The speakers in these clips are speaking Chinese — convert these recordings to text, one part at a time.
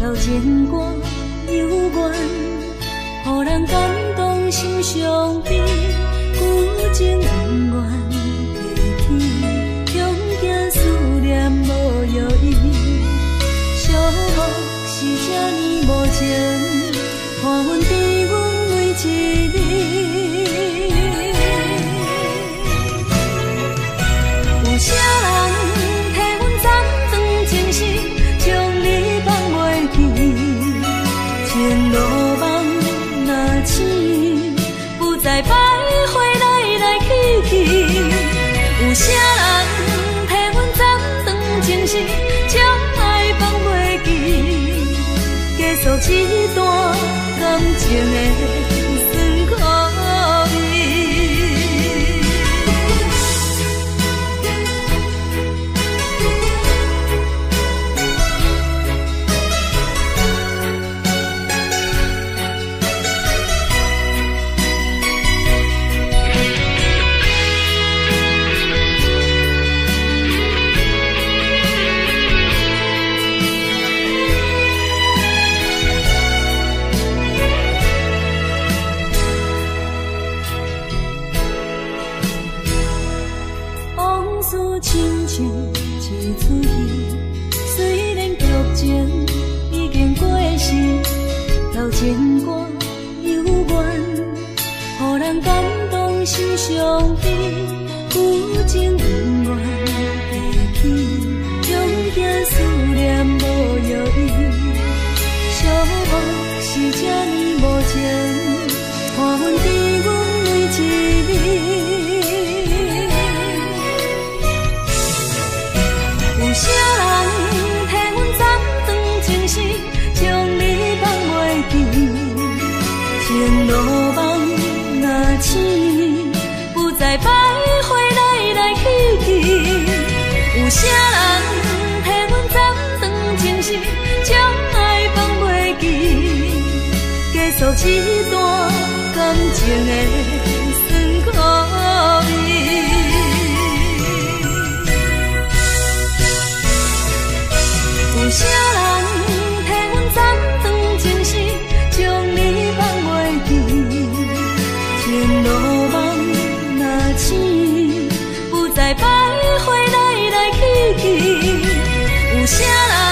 老情歌悠远，予人感动心伤悲，旧情永远提起，强行思念无药医，寂寞是这呢无情，看阮伫阮每一日。有啥人替阮斩断情丝，将你放袂记，前路梦若醒，不再徘徊来来去去。有啥人替阮斩断情丝，将爱放袂记，结束一段感情的酸苦味。事亲像一出戏，虽然剧情已经过时，头前歌犹原，予人感动心伤悲，有情永远提起，永远思念无药医，寂寞是这呢无情，看阮伫阮每一暝。有啥人替阮斩断情丝，将你放袂记？前路梦若醒，不再徘徊来来去去。有啥人替阮斩断情丝，将爱放袂记？结束一段感情的酸苦味。有啥人替阮斩断情丝，将你放袂记？前路梦若醒，不再徘徊来来去去。有啥人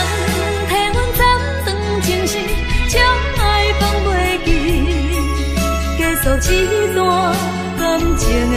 替阮斩断情丝，将爱放袂记？结束一段感情的。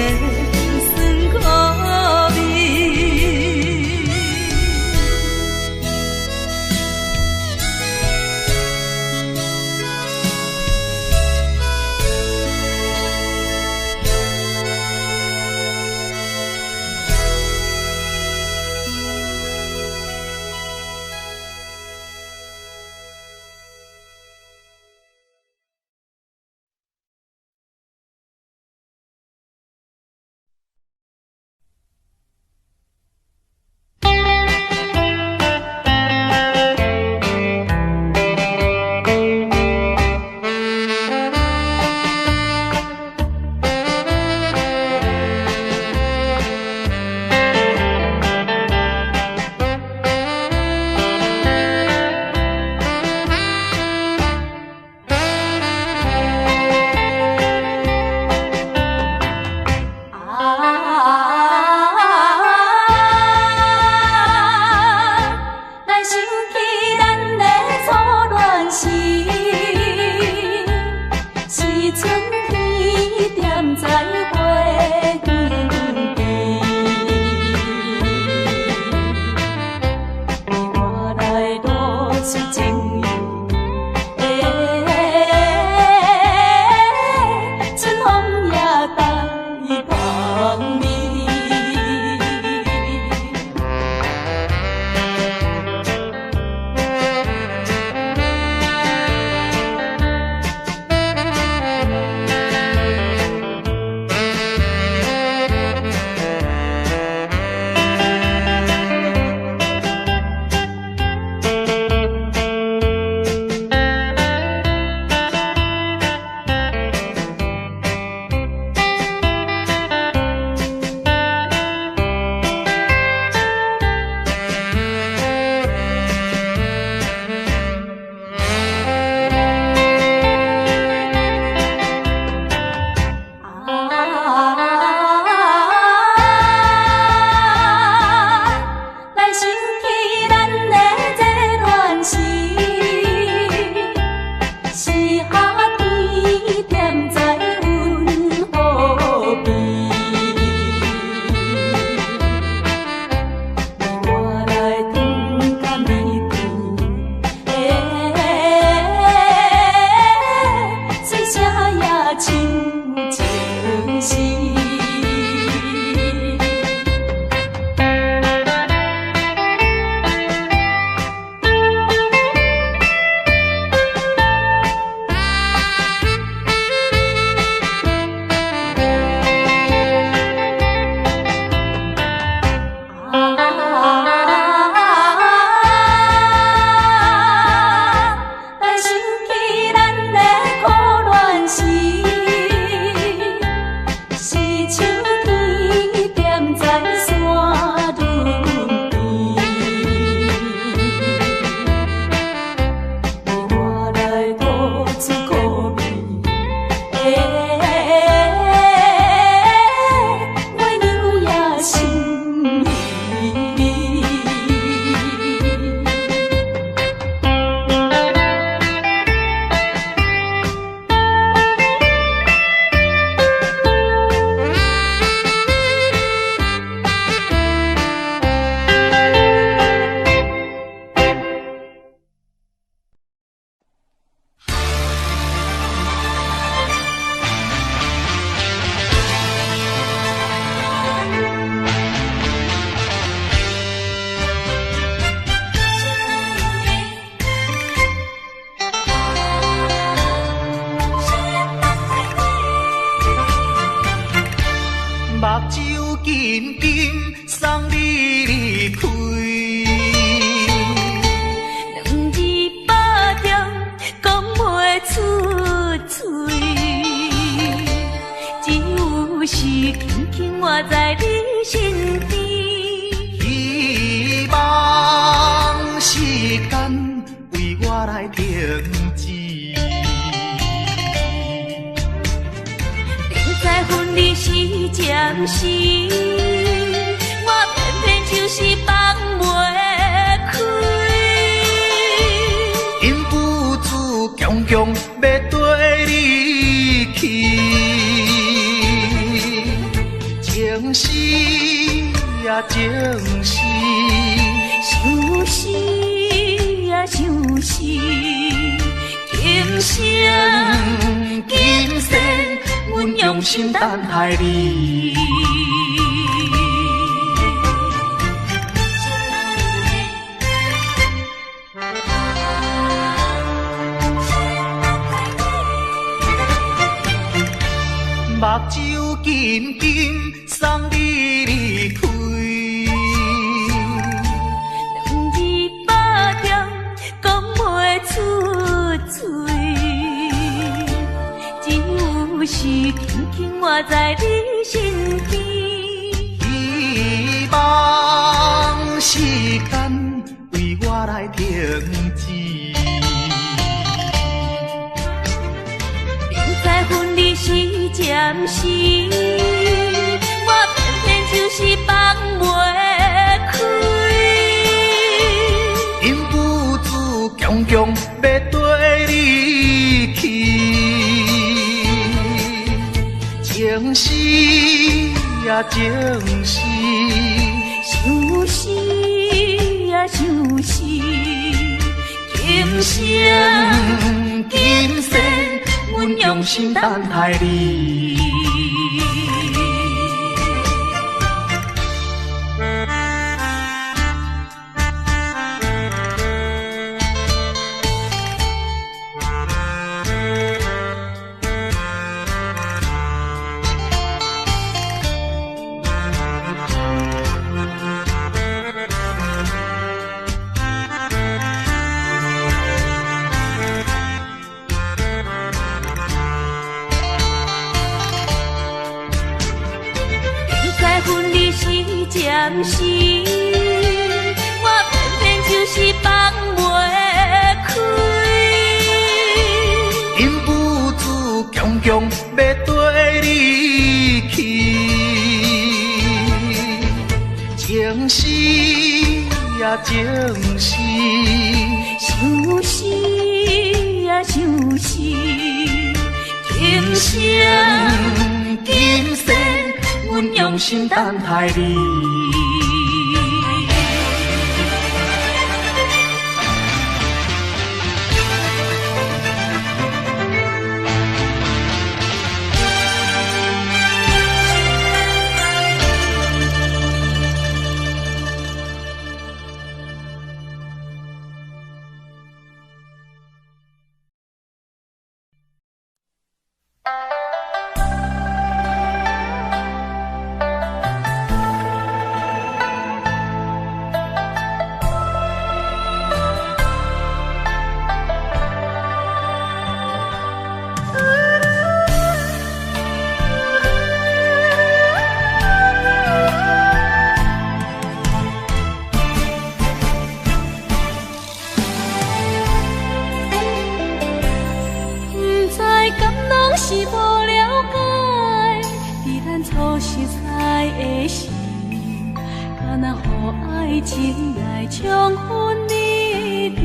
紧送你离开。两字百点讲袂出嘴，只有是轻轻活在你身边。希望时间为我来停止。明知分离是暂时，我偏偏就是放袂开。因父子强强要跟你去，情是呀情是，想是呀想是，今生今世，阮用心等待你。目睭紧紧送你离开。两字百点讲袂出嘴，只有是轻轻活在你身边。希望时间为我来停止。明知分离是暂时，我偏偏就是放袂开。因父子强强要跟你去，情是呀情是，想是呀想是，今生今世，阮用心等待你。暂时，我偏偏就是放袂开。因父子强强要跟你去，情是呀情是，想是呀想是，今生今世，阮用心等待你。情来冲昏你的，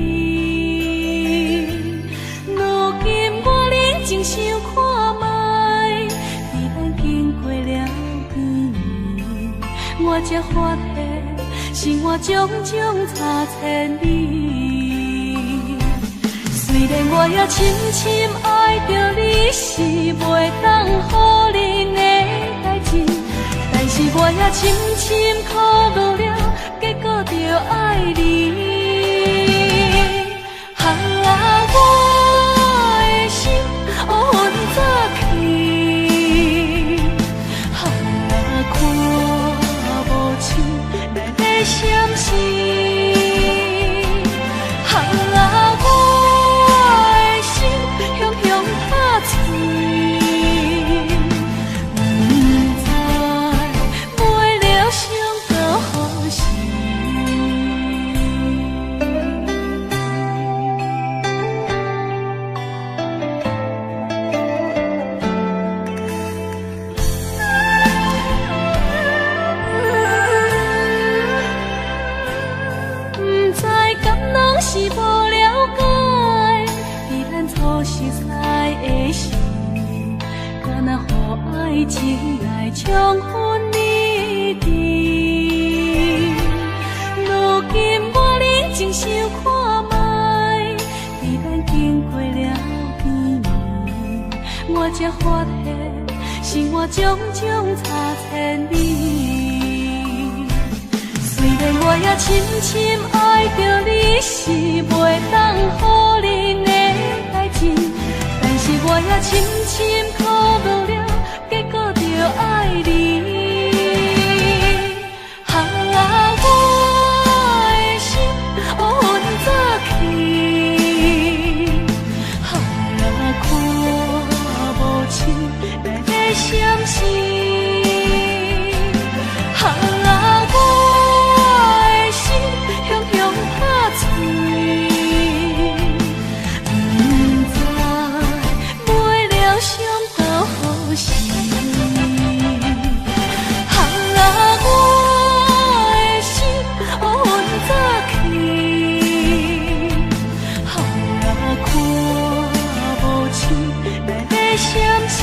如今我认真想看卖，比咱经过了几年，我才发现生活种种差千里。虽然我也深深爱着你，是袂当予人的代志，但是我也深深考虑了，结果着爱你。我的心乌云早起，看才发现，生活种种差千里。虽然我也深深爱着你，是袂当予人的代志，但是我也深深苦恼了，结果着爱你。相思，我的心雄雄打碎，不知买了伤到何时。我的心乌云早起，看无清来要闪失。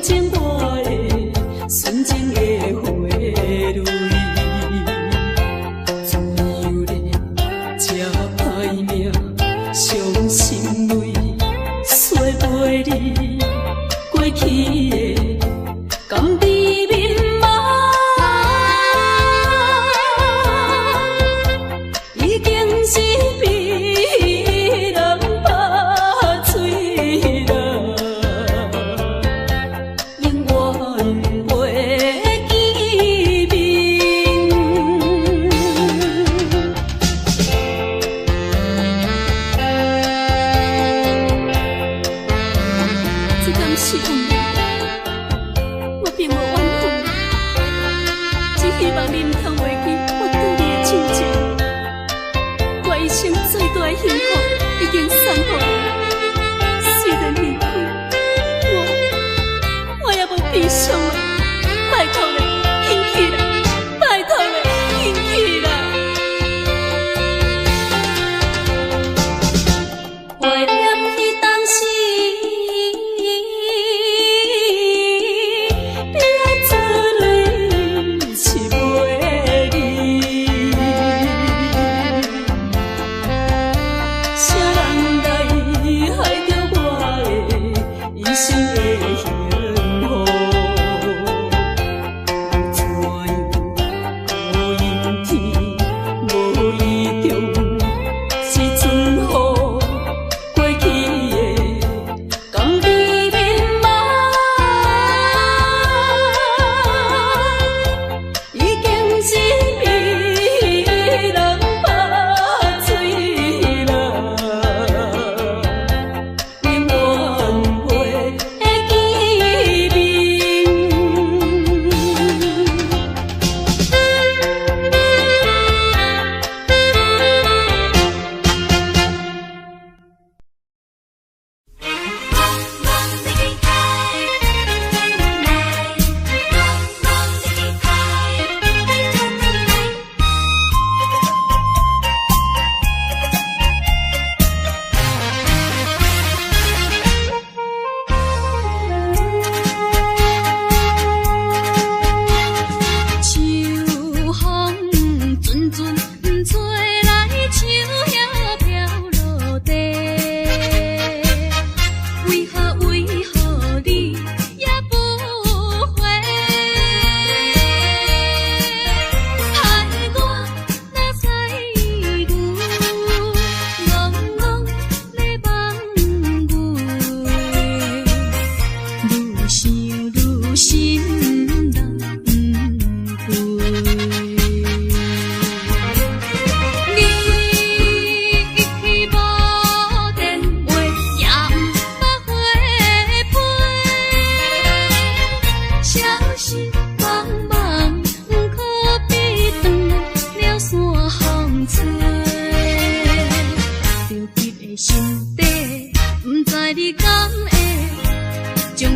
情我的纯情的花蕊，怎样咧这歹命，伤心泪洗袂离过去的甘甜蜜梦，已经是被人拍碎了。我并无怨恨，只希望你唔通忘记我对你的亲情。我一生最大的幸福已经送予你，虽然离开，我也无悲伤了。拜托你，返去啦！拜托你，返去啦！怀念起当时。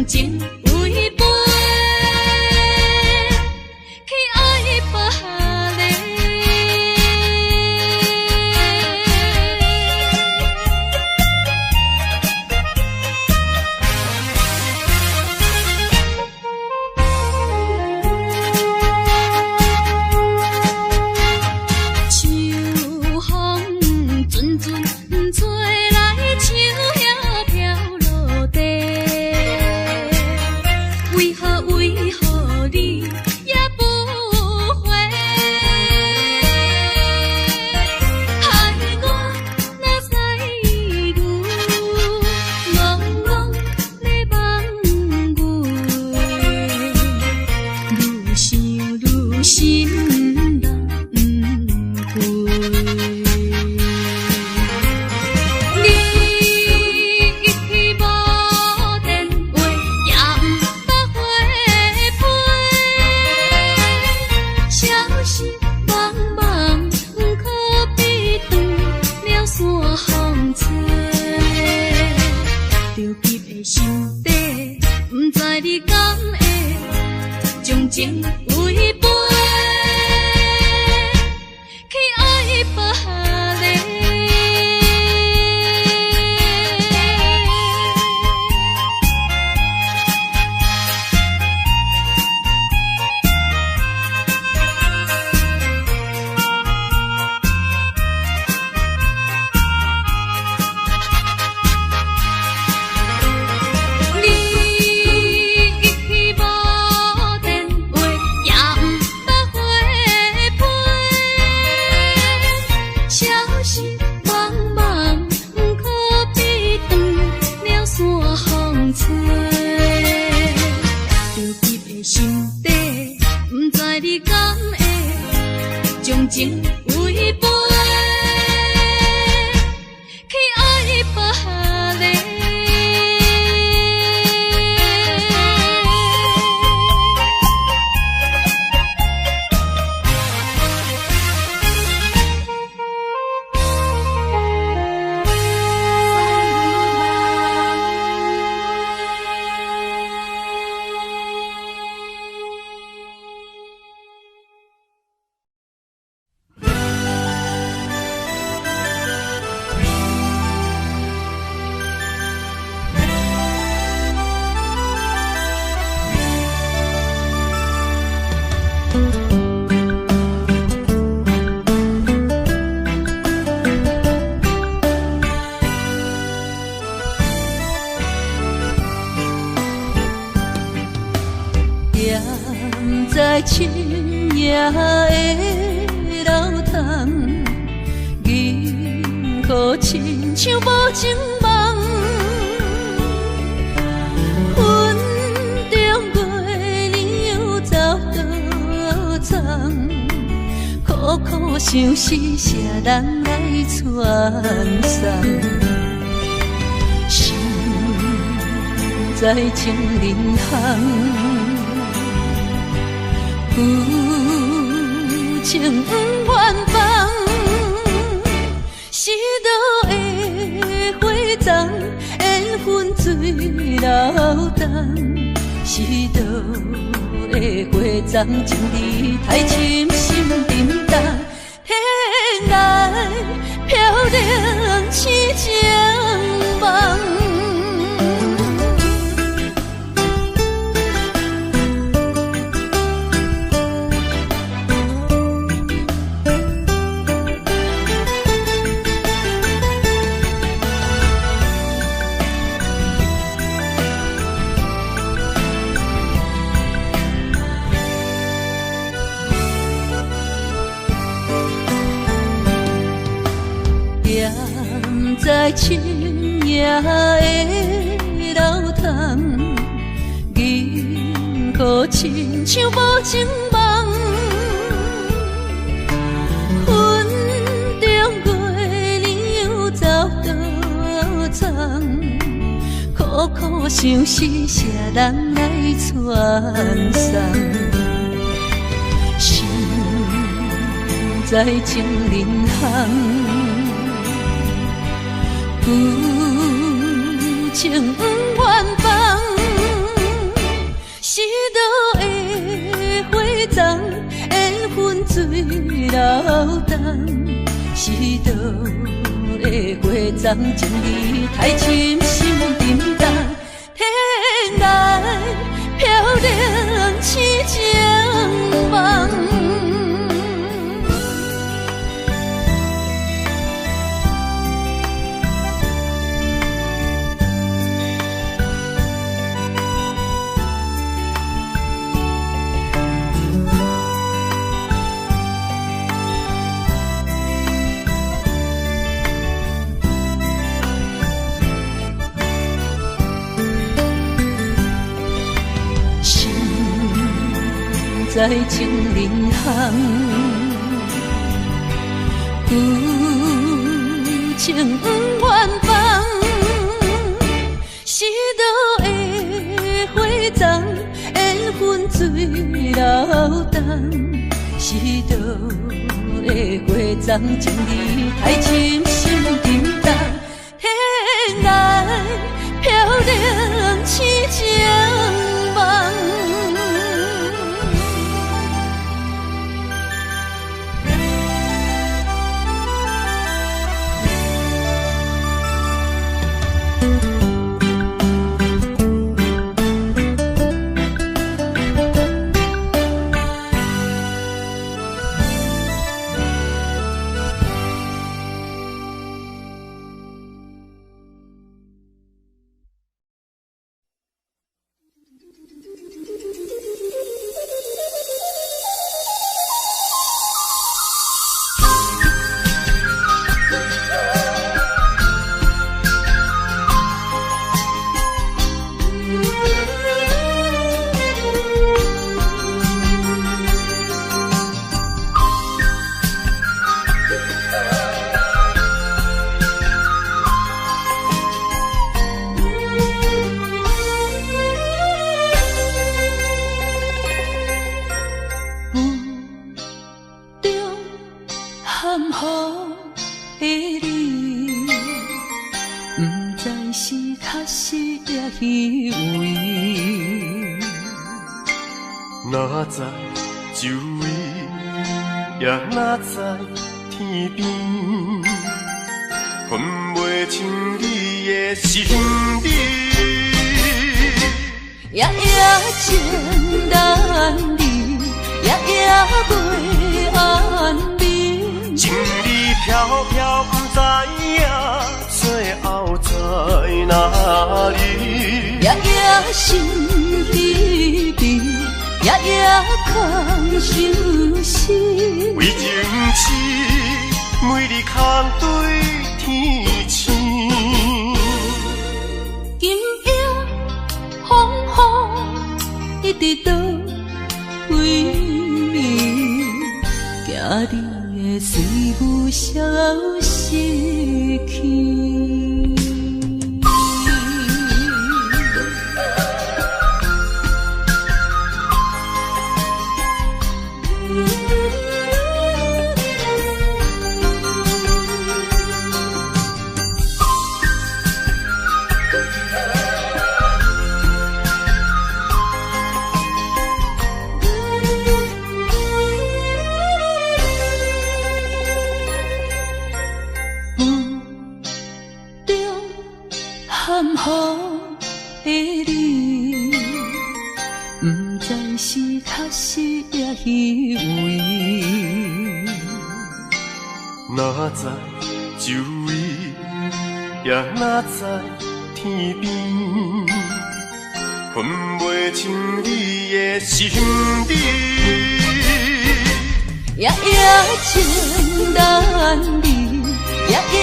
情违背，去爱别个。在深夜的楼堂，银河亲像无情梦，云中月亮又走倒藏，苦苦相思谁人来传送？心在情人行。有情不愿放，是倒的花丛，缘分水流动，是倒的花丛，情义太深，心沉重，天来飘零痴情梦。在深夜的楼堂，银河亲像无情梦，云中月亮又走倒藏，苦苦相思谁人来传送？心在情人行。有情不愿放，是倒的花丛，缘分水流动，是倒的花丛，情义太深，心沉重，天来飘零痴情梦。在情人行，有情不愿放，是倒的花丛，缘分水流动，是倒的花丛，情义太深，心沉重，天来飘零痴情梦。哪知周围，也哪知天边，分袂清你的心理。夜夜情难离，夜夜袂安眠。情意飘飘，不知影最后在哪里。夜夜心稀微，夜夜空相思。为情痴，每日空对天星。今夜风雨一直到为暝，惊你的随舞消失去。含糊的你，不知是确实也虚伪。哪知周围，也哪知天边，分袂清你的心理。夜夜情难离，夜夜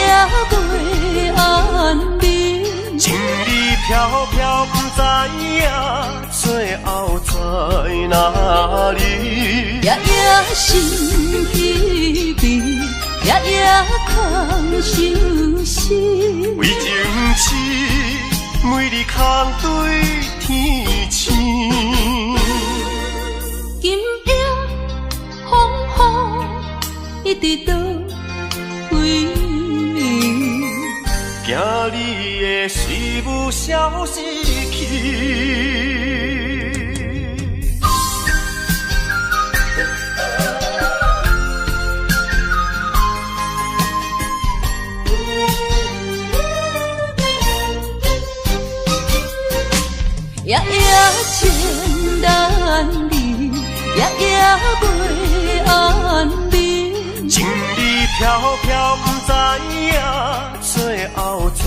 袂安眠。情理飘飘，不知影最后在哪里。夜夜心稀微，夜夜空相思。为情痴，每日空对天星。今夜风雨一直到为暝，惊你的随舞消失去。夜夜情难离，夜夜袂安眠。情理飘飘，不知影最后在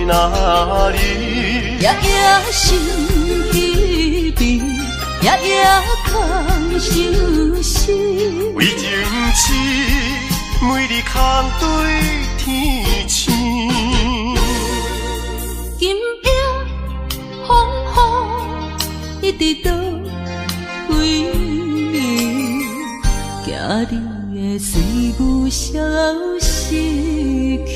哪里。夜夜心稀微，夜夜空相思。为情痴，每日空对天星。今夜风雨一直到为暝，惊你的随舞消失去。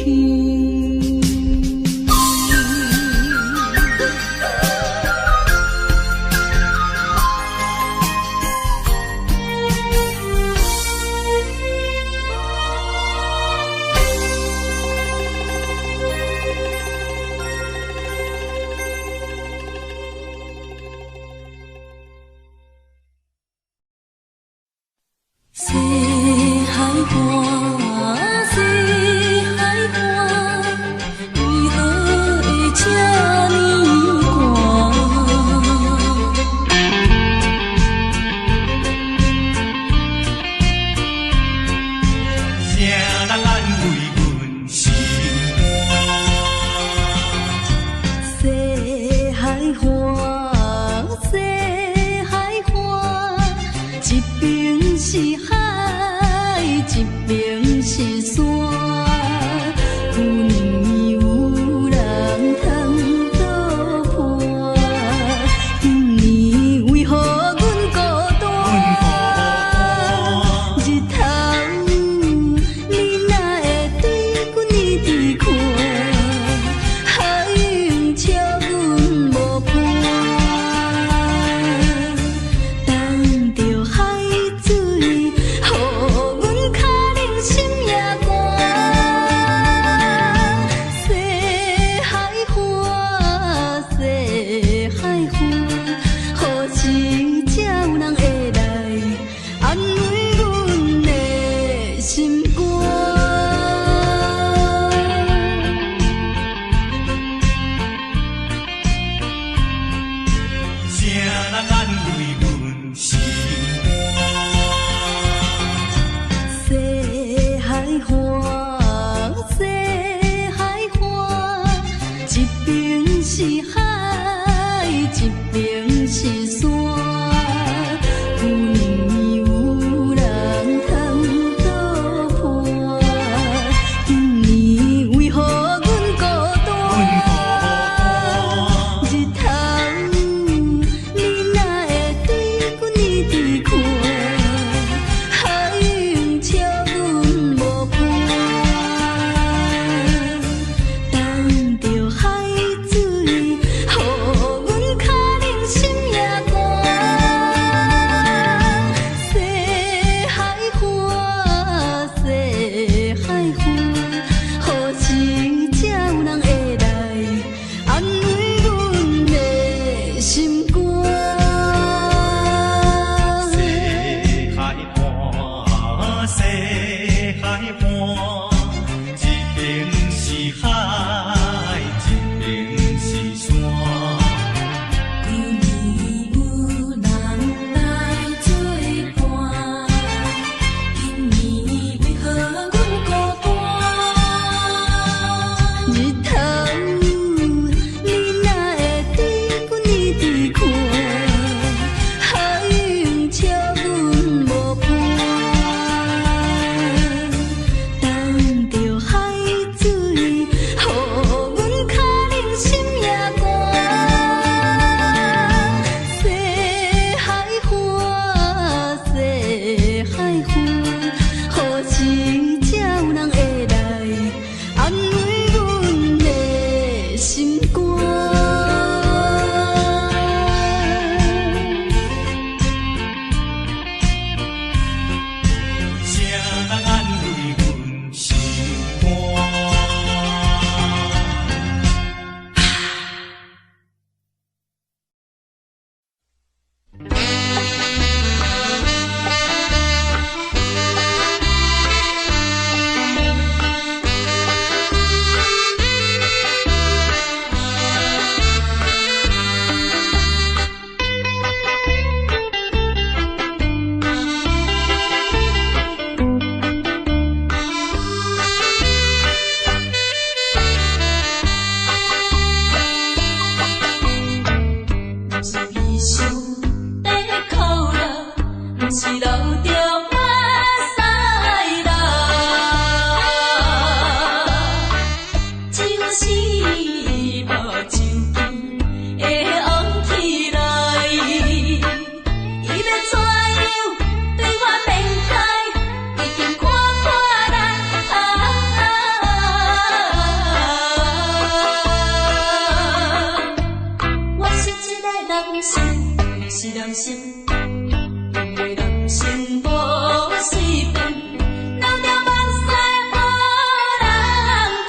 西海岸，西海岸，为何会这呢寒？谁人安慰阮心？西海岸，西海岸，一边是海，一边是山。旧年有人通倒破，今年为何阮孤单？日头你哪会对阮一直看？海涌笑阮无伴，等着海水，予阮脚冷心也寒。西海岸，西海岸，何时才有人会来安慰阮的心肝？谁人安慰阮心？西海岸，西海岸，一边是海，一边是山。看，海涌笑阮无伴，等着海水，予阮脚冷心也寒。西海花，西海花，何时才有人会来安慰阮的心肝？谁人安慰阮心肝？是悲伤在哭了，不是流着目屎啦。只有是目睭会红起来，伊要怎样对我面开，已经看破啦。我是一个人生，是人生，因为人生无随便，流着目屎予人看。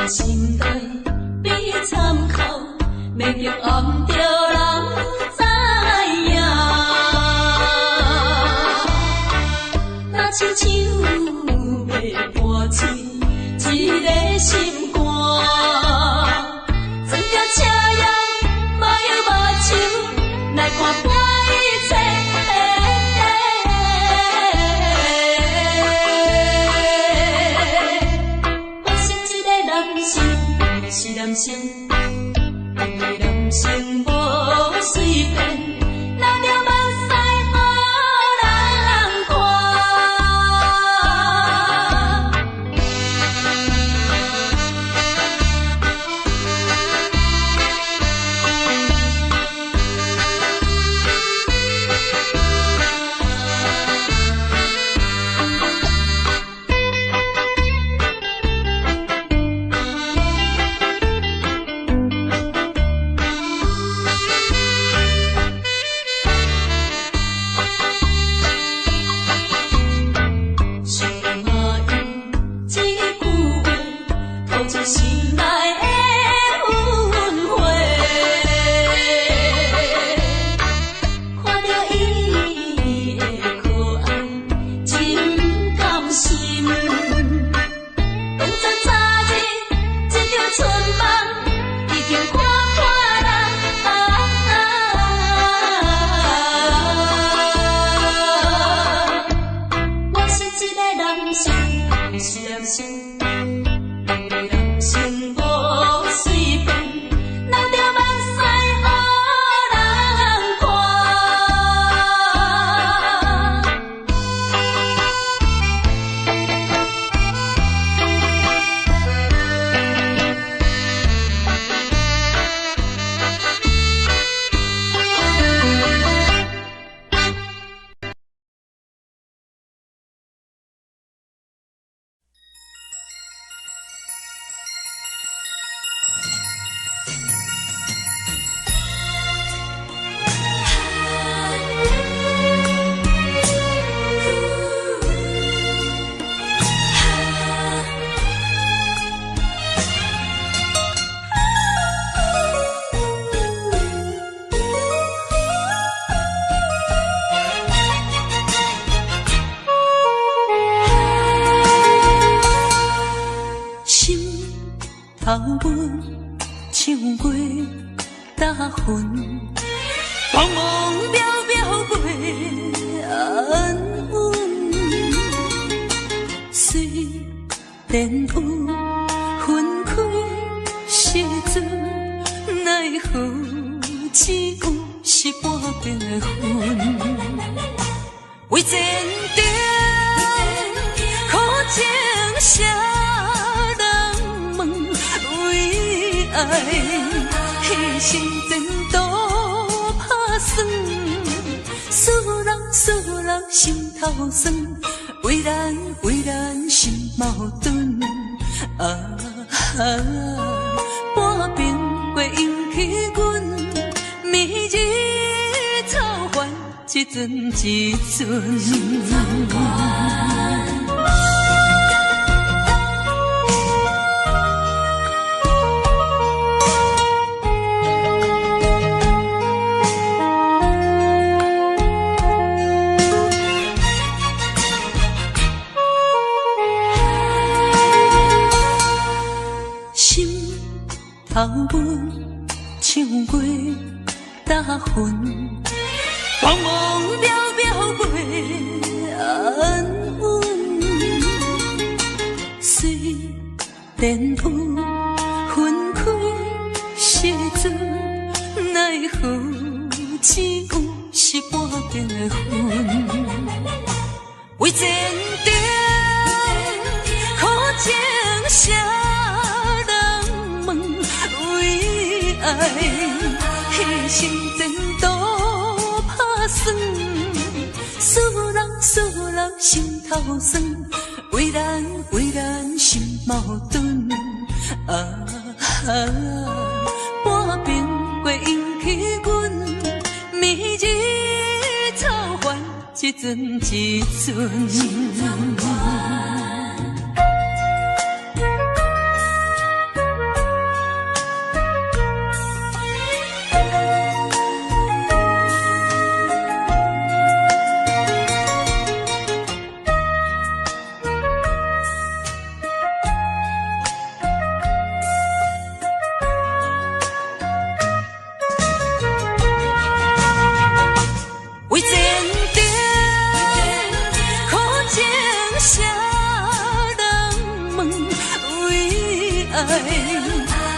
心内比参考，袂叫暗着人知影。若亲像要破碎一个心肝，装着车样无忧无愁来看破一切。是人生，因为人生无随便，流着目屎予人看。本唱过大云，茫茫渺渺袂安稳。虽然有分开时阵，奈何只有是半边的云。为前程苦情谁人问？为爱牺牲前途打算，使人心头酸。为咱心矛盾，半边过引起阮明日草原一阵一阵。头本唱过大云，茫茫渺渺袂安稳。虽然有分开时阵，奈何只有是半边的云。为前程苦情谁？爱牺牲前途打算，使人心头酸。为咱心矛盾，半边过引起阮明日草原一阵一阵。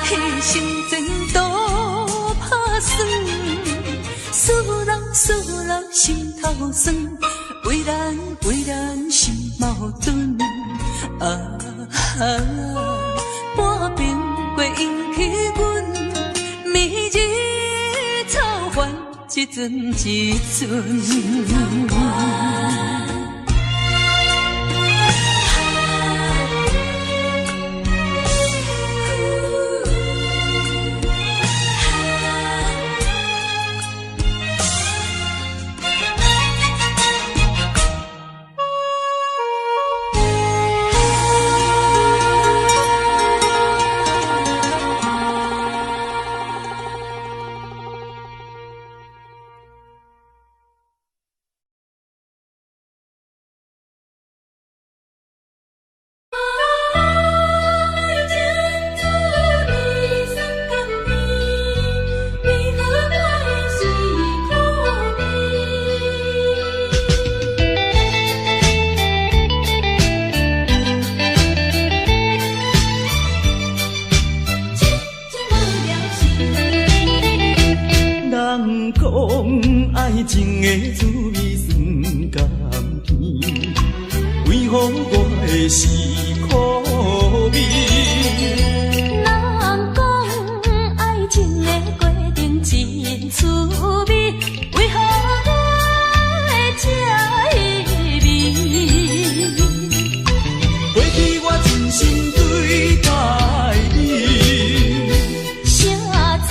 牺牲前途打算，使人心头酸。为咱心矛盾，半边过引起阮明日草原一阵一阵。爱情的滋味酸甘甜，为何我的是苦味？人讲爱情的过程真滋味，为何我会这意味？过去我真心对待你，谁知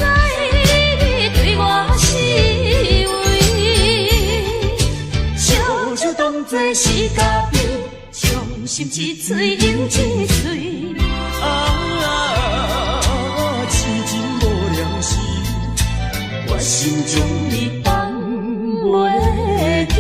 你对我是当作是假面，伤心一嘴又一嘴。痴情无了时，我心中你放袂记。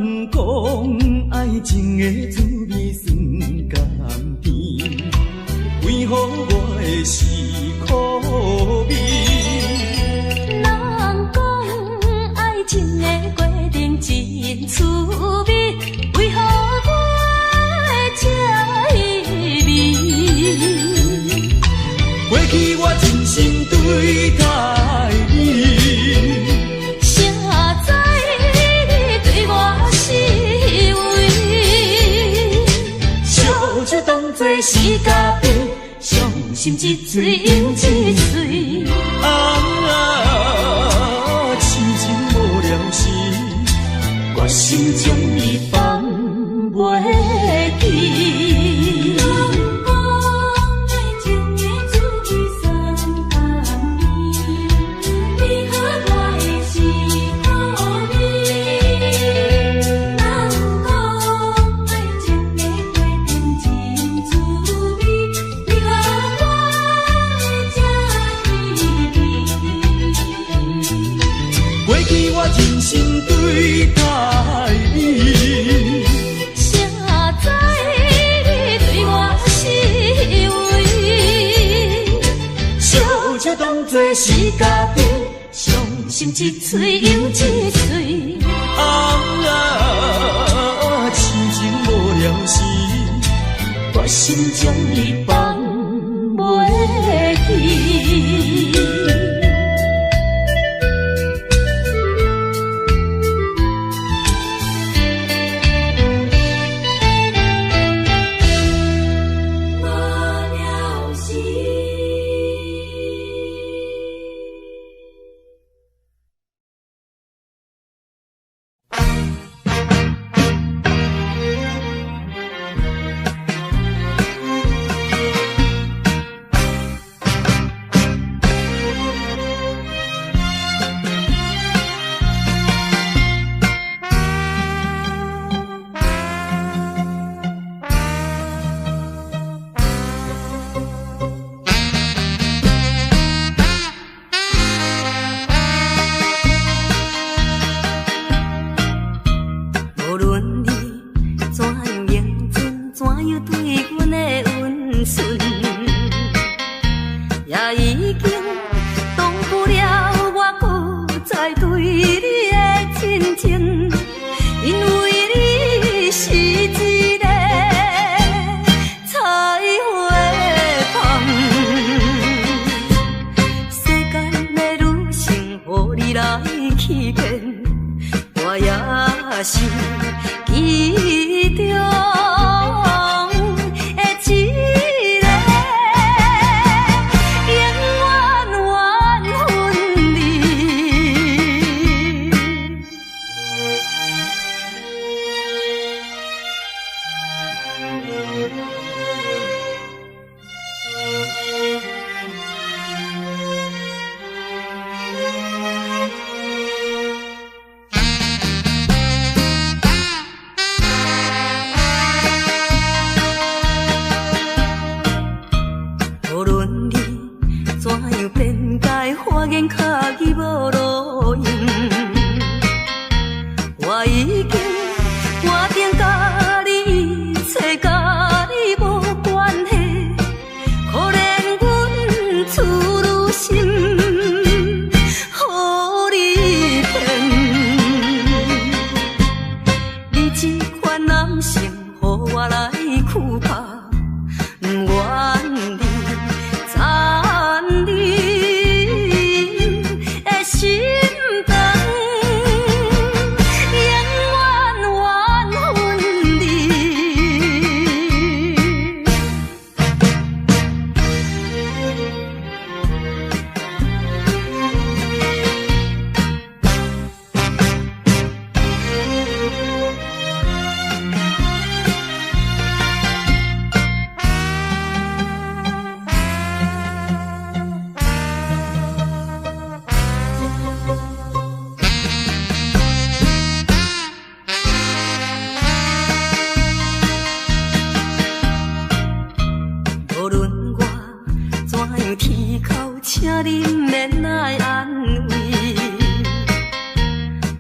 人讲爱情的滋味酸甘甜，为何我的是苦味？人讲爱情的过程真滋味，为何我这意味？过去我真心对待你。做是嘉宾，伤心一嘴又一嘴。痴情无了时，我心将你放袂记。真心对待你，谁知你对我是为？小姐当作是嘉宾，伤心一嘴又一嘴。痴情无了时，我心将你放袂记。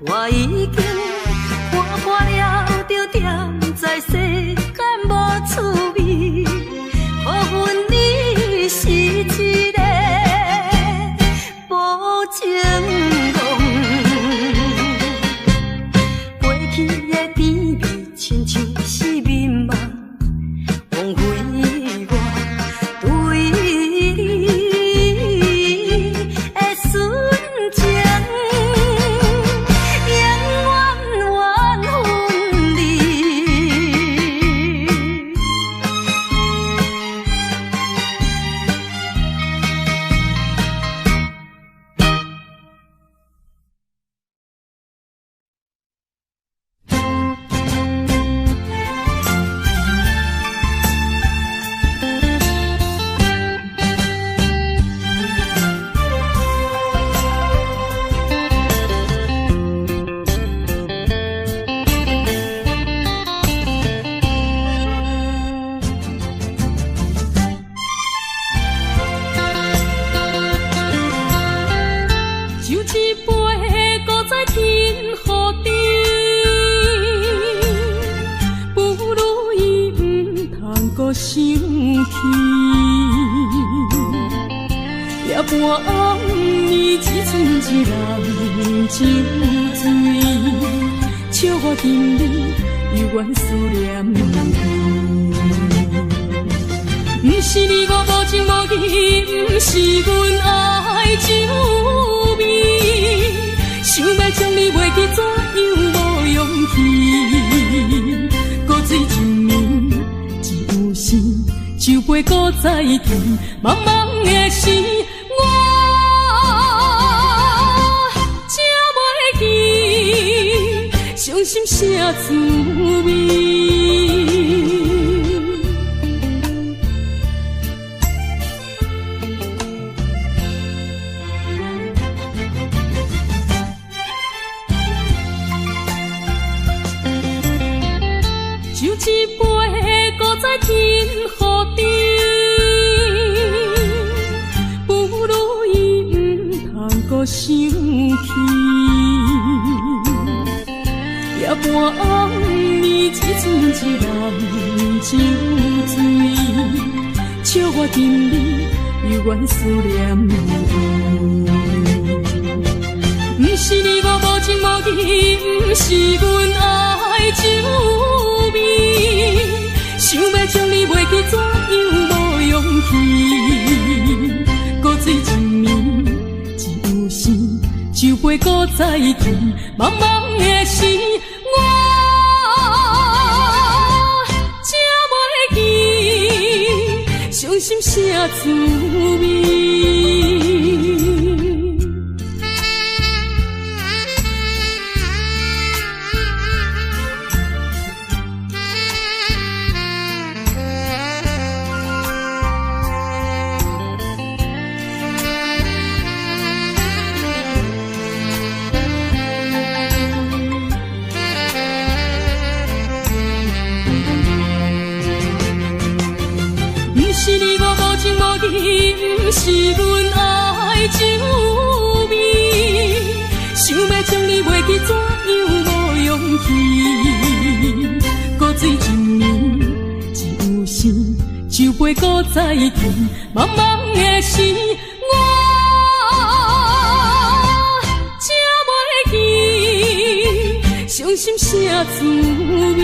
我已经看破了。想起，夜半暗暝只剩一人酒醉，笑我今日犹原思念你。不是你我无情无义，不是阮爱酒味，想要将你袂记，怎样无勇气？搁水一暝，只有时酒杯搁再添，茫茫的时，我才袂记伤心啥滋味。一杯搁再添予你，不如伊毋通搁想起。夜半暗暝只剩一人酒醉，笑我今日犹原思念你。不是你我无情无义，不是阮爱酒味，想要将你袂记，怎样无勇气？搁水一暝，只有时酒杯搁再添，茫茫的时，我才袂记伤心啥滋味。不是阮爱酒味，想要将你袂记，怎样无勇气？搁水一暝，只有时酒杯搁再添，茫茫的时，我才袂记伤心啥滋味。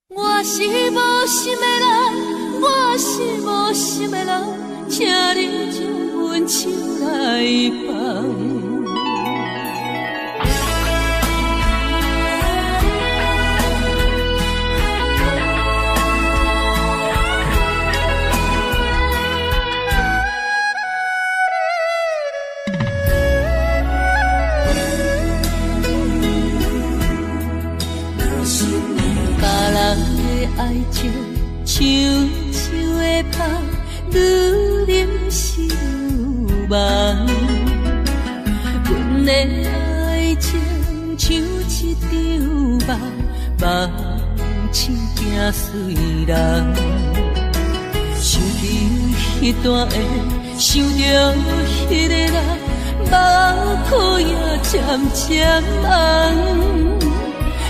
我是无心的人，我是无心的人，请你将阮手来放。爱情像树的香，愈啉是愈梦。阮的爱情像一场梦，梦醒惊碎人。想起迄段的，想着迄个人，目眶也渐渐红。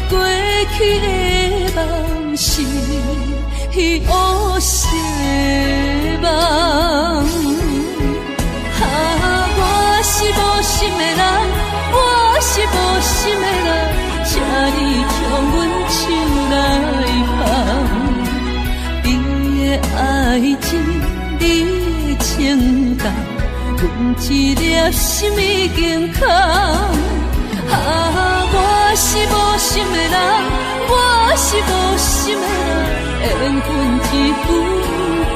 过去的梦是乌色的梦，我是无心的人，我是无心的人，请你将阮手来放。你的爱情，你的情感，阮一粒心已经空。我是无心的人，我是无心的人，缘分只不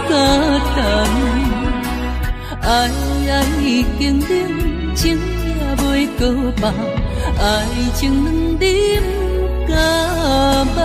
简单。爱已经冷，情也袂搁放，爱情两人不敢忘。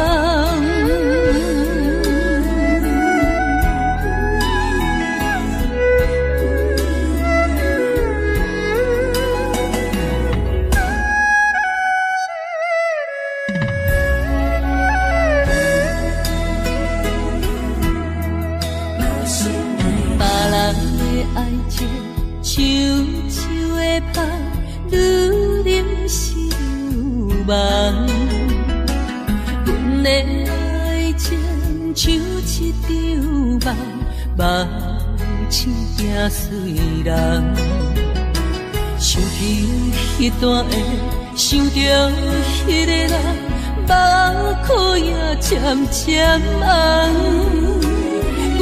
梦。阮的爱情像一场梦，梦醒惊碎人。想起迄段的，想着迄个人，目眶也渐渐红。过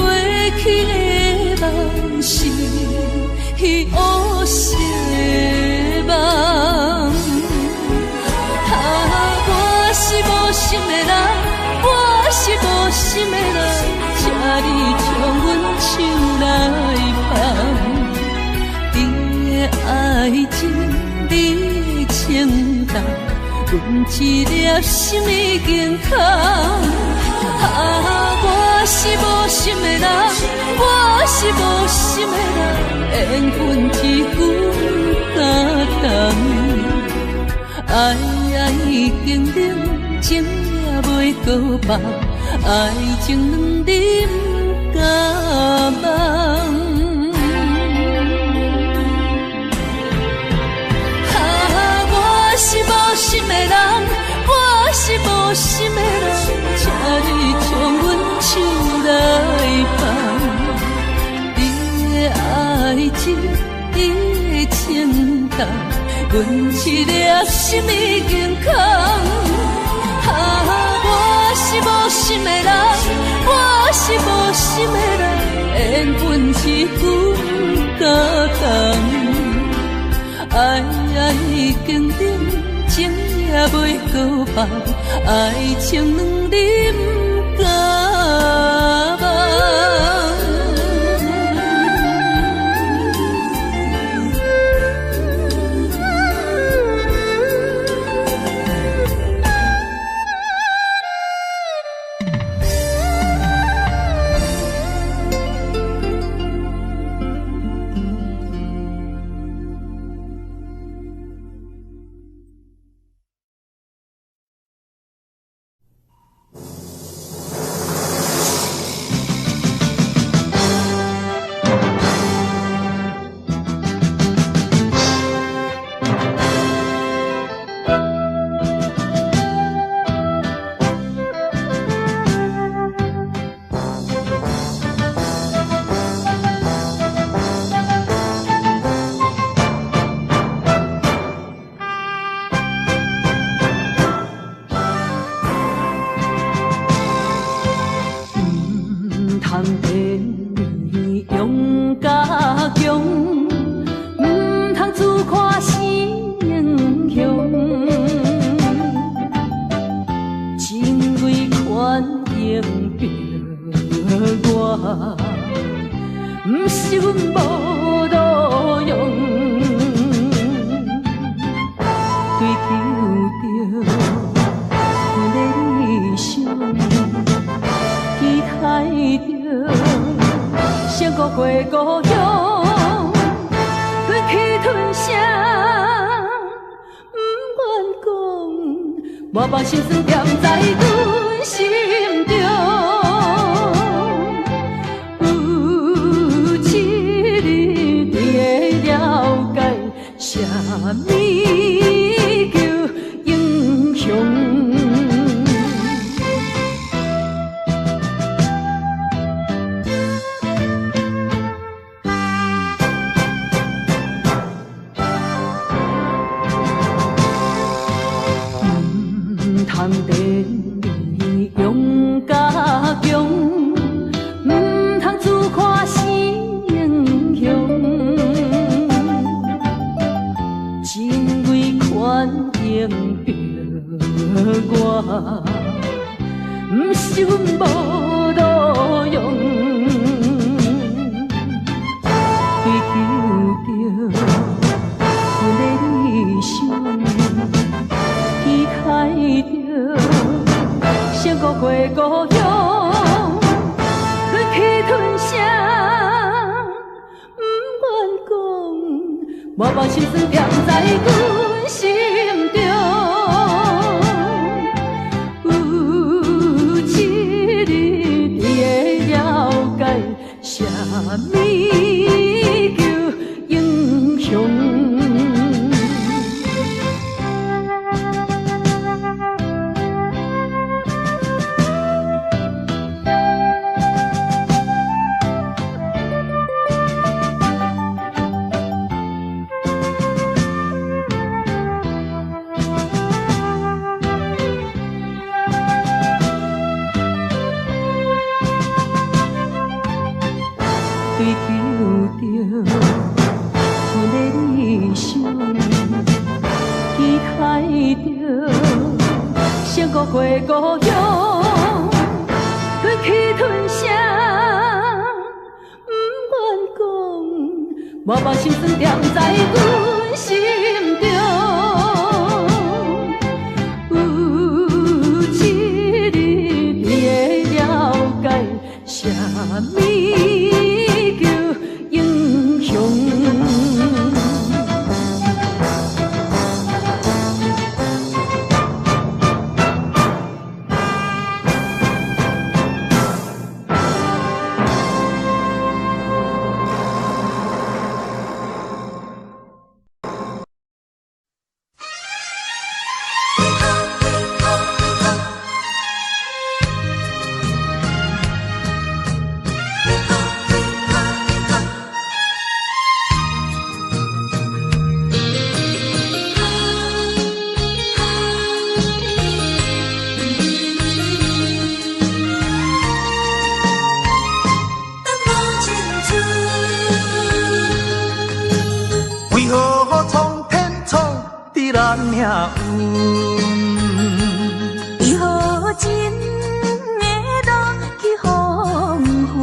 去的梦是乌色的梦，我是无心的人，我是无心的人，请你将阮手来放。你的爱情，你的情重，阮一粒心已经空。我是无心的人，我是无心的人，缘分只有相同。爱已经冷，情也袂搁放，爱情两人甲梦。我是无心的人，我是无心的人，请你将阮手来放。你的爱情，你的情重，阮一粒心已经空。我是无心的人，我是无心的人，缘分只有相同。爱已经冷，情也袂搁放，爱情两人甲梦。我把心酸点在阮心中，有一日你会了解，啥物叫英雄。通地勇甲强，唔通自看是英雄。真为权赢着我，唔是阮无路用。追求着阮的理想，期待着。想过回故乡，忍气吞声，不愿讲，我把心酸点在阮心中。有一日你会了解，啥物叫英雄。想过过故乡，吞气吞声，不愿讲，默默心酸踮在阮心中。有一日你会了解，啥物叫英雄。为何苍天创伫咱命运？为何真的落去黄昏？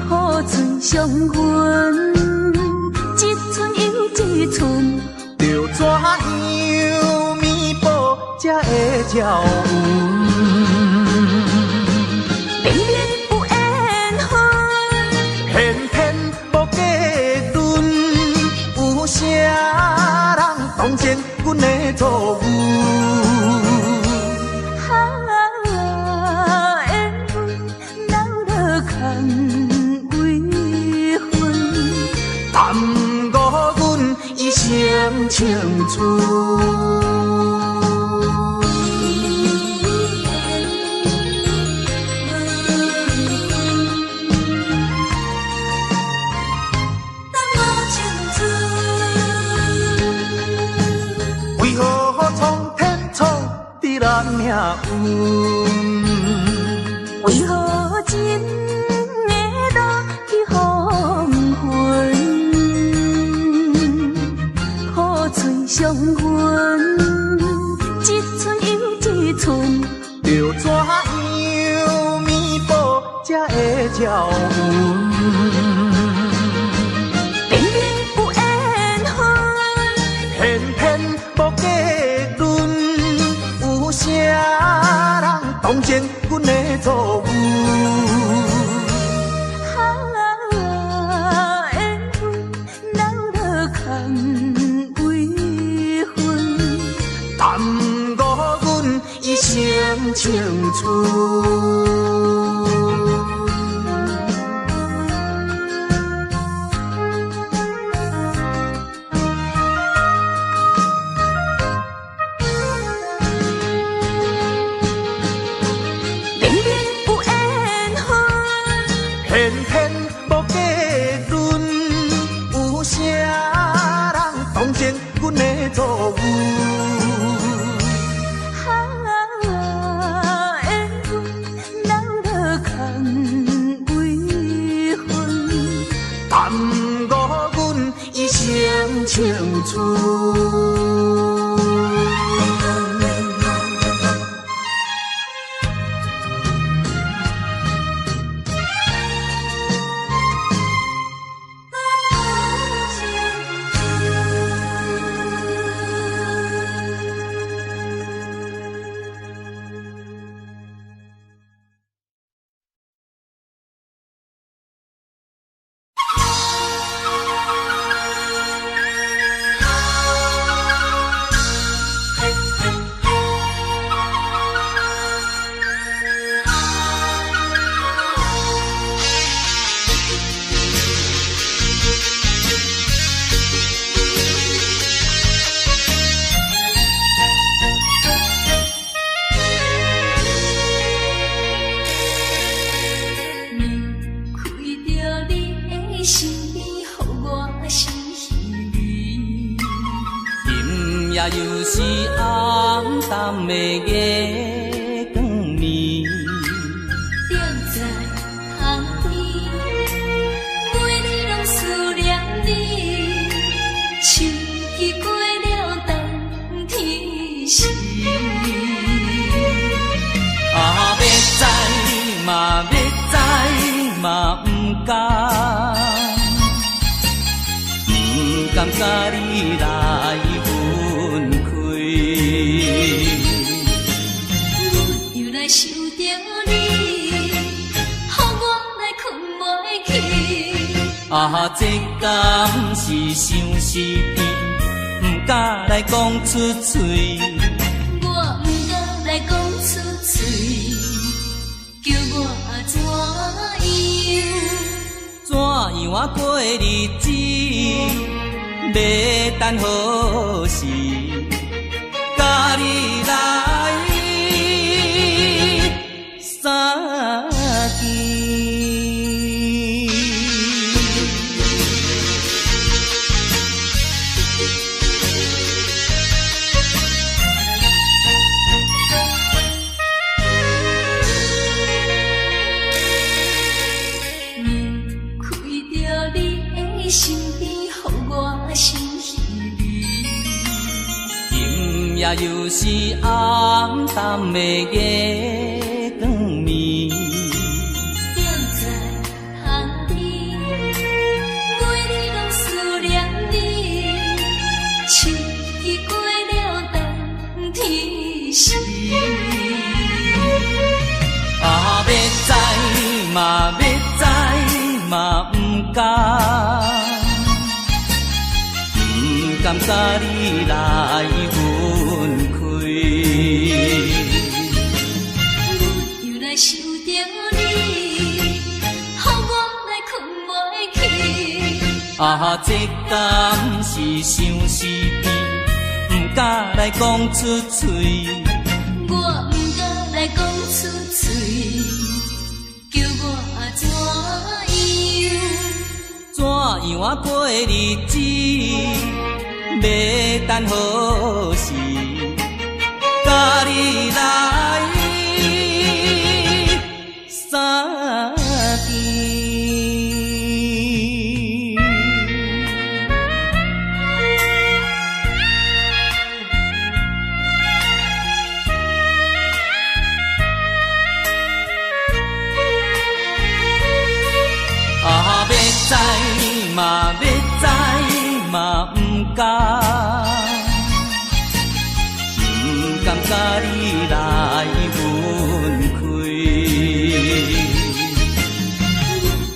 苦尽伤痕，一寸又一寸，着怎样弥补才会照运？明明有缘分，偏偏无计论，有啥人当前阮的错误？缘分留落空为分，耽误阮一生青春。为何苍天创伫咱命运？为何真的落去黄昏？苦尽伤痕，一寸又一寸，着怎样弥补才会照运？明明有缘分，偏偏无计论，有啥人当前阮的错误？缘分留落空为分，耽误阮一生青春。偏偏无计论，有啥人当前阮的错误？缘分留落空为分，耽误阮一生青春。也又是暗淡的月光暝，踮在窗边，每日拢思念你，秋季过了甲你来分开。阮又来想着你，予我来困袂去。啊，这敢是相思甜，不敢来讲出嘴。我不敢来讲出嘴，叫我怎样？怎样啊过日子？要等何时？甲你来相见。身边，予我心稀微。今夜又是暗淡的月光暝，踮在海边，每日拢思念你，七日过了等天时。啊，要知嘛，要知嘛，不敢。不甘甲你来分开，阮又来想着你，予我来困袂去。啊，这敢是相思甜，不敢来讲出嘴。我不敢来讲出嘴，叫我怎样？怎样啊过日子？要等何时？甲你来相见。啊，要知嘛，要知嘛，不敢。不甘甲你来分开，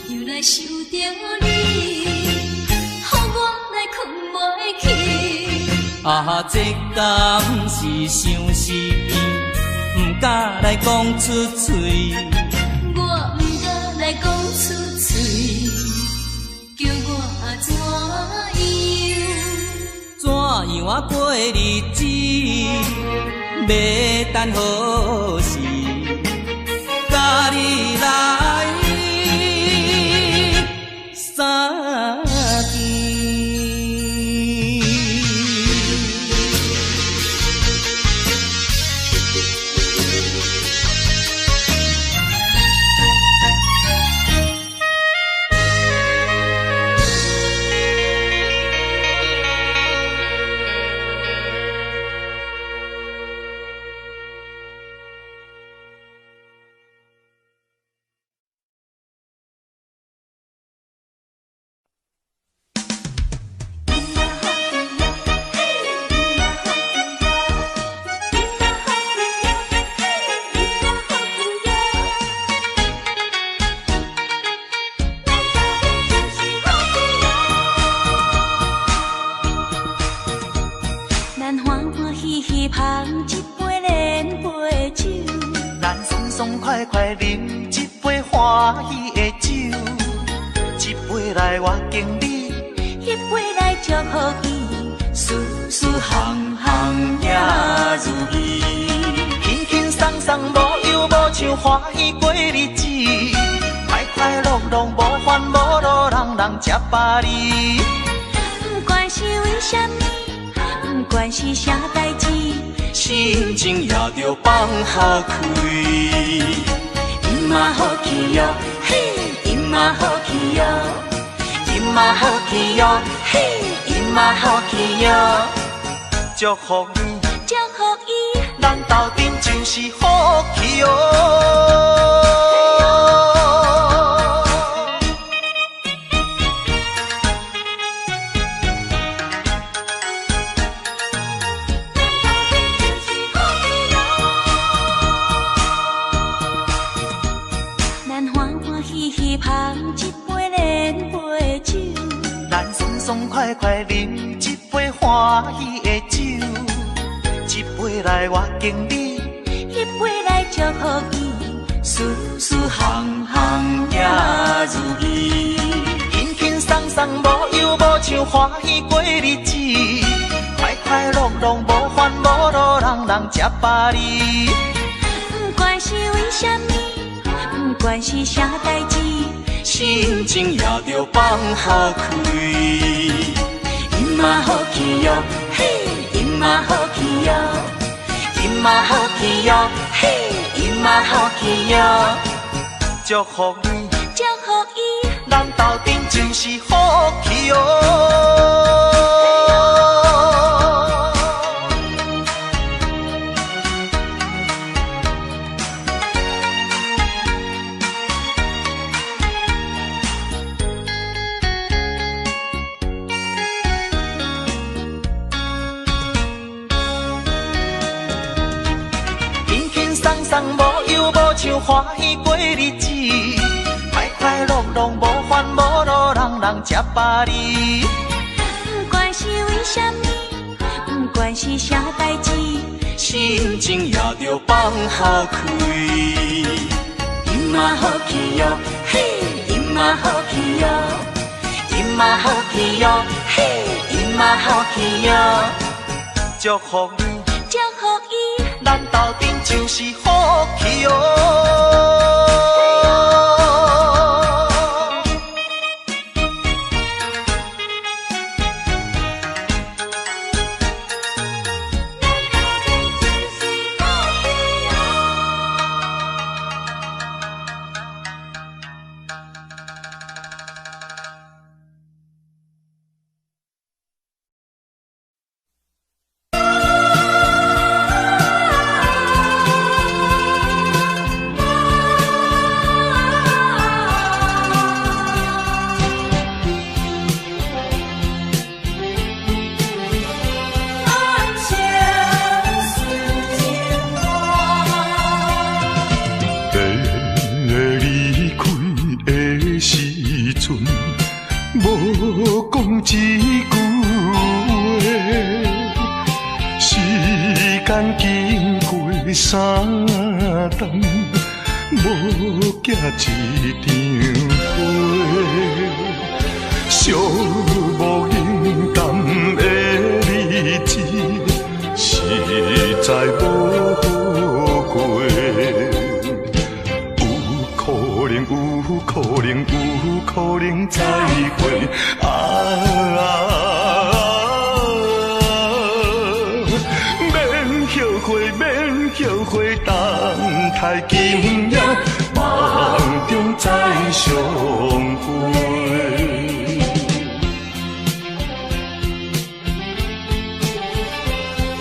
又来想着你，予我来困袂去。啊，这敢是相思甜，不敢来讲出嘴。我不敢来讲出嘴，叫我怎样？怎样啊过日子？要等何时？甲你来相见。快快饮一杯欢喜的酒，一杯来我敬你，一杯来祝福伊，事事行行也如意，轻轻松松无忧无愁，欢喜过日子，快快乐乐无烦无恼，人人吃饱哩。不管是为什么，不管是啥代志，心情也着放好开。今嘛好气哟，嘿，今嘛好气哟，今嘛好气哟，嘿，今嘛好气哟。祝福你，祝福伊，咱斗阵真是好气哟。来饮一杯欢喜的酒，一杯来我敬你，一杯来祝福伊，事事行行也如意，轻轻松松无忧无愁，欢喜过日子，快快乐乐无烦无恼，人人吃饱哩。不管是为什么，不管是啥代志，心情也着放好开。今嘛好气哟，嘿，今嘛好气哟，今嘛好气哟，嘿，今嘛好气哟。祝福你，祝福伊，咱斗阵就是好气哟。无忧无愁，欢喜过日子，快快乐乐无烦无恼，人人吃饱哩。不管是为什么，不管是啥代志，心情也着放好开。今嘛好气哟，嘿，今嘛好气哟，今嘛好气哟，嘿，今嘛好气哟。祝福你，祝福伊，咱斗阵就是好气哦。三冬无寄一张花，寂无影淡的日子，实在无好过。有可能，有可能，有可能再会后悔等待今夜，梦中再相会。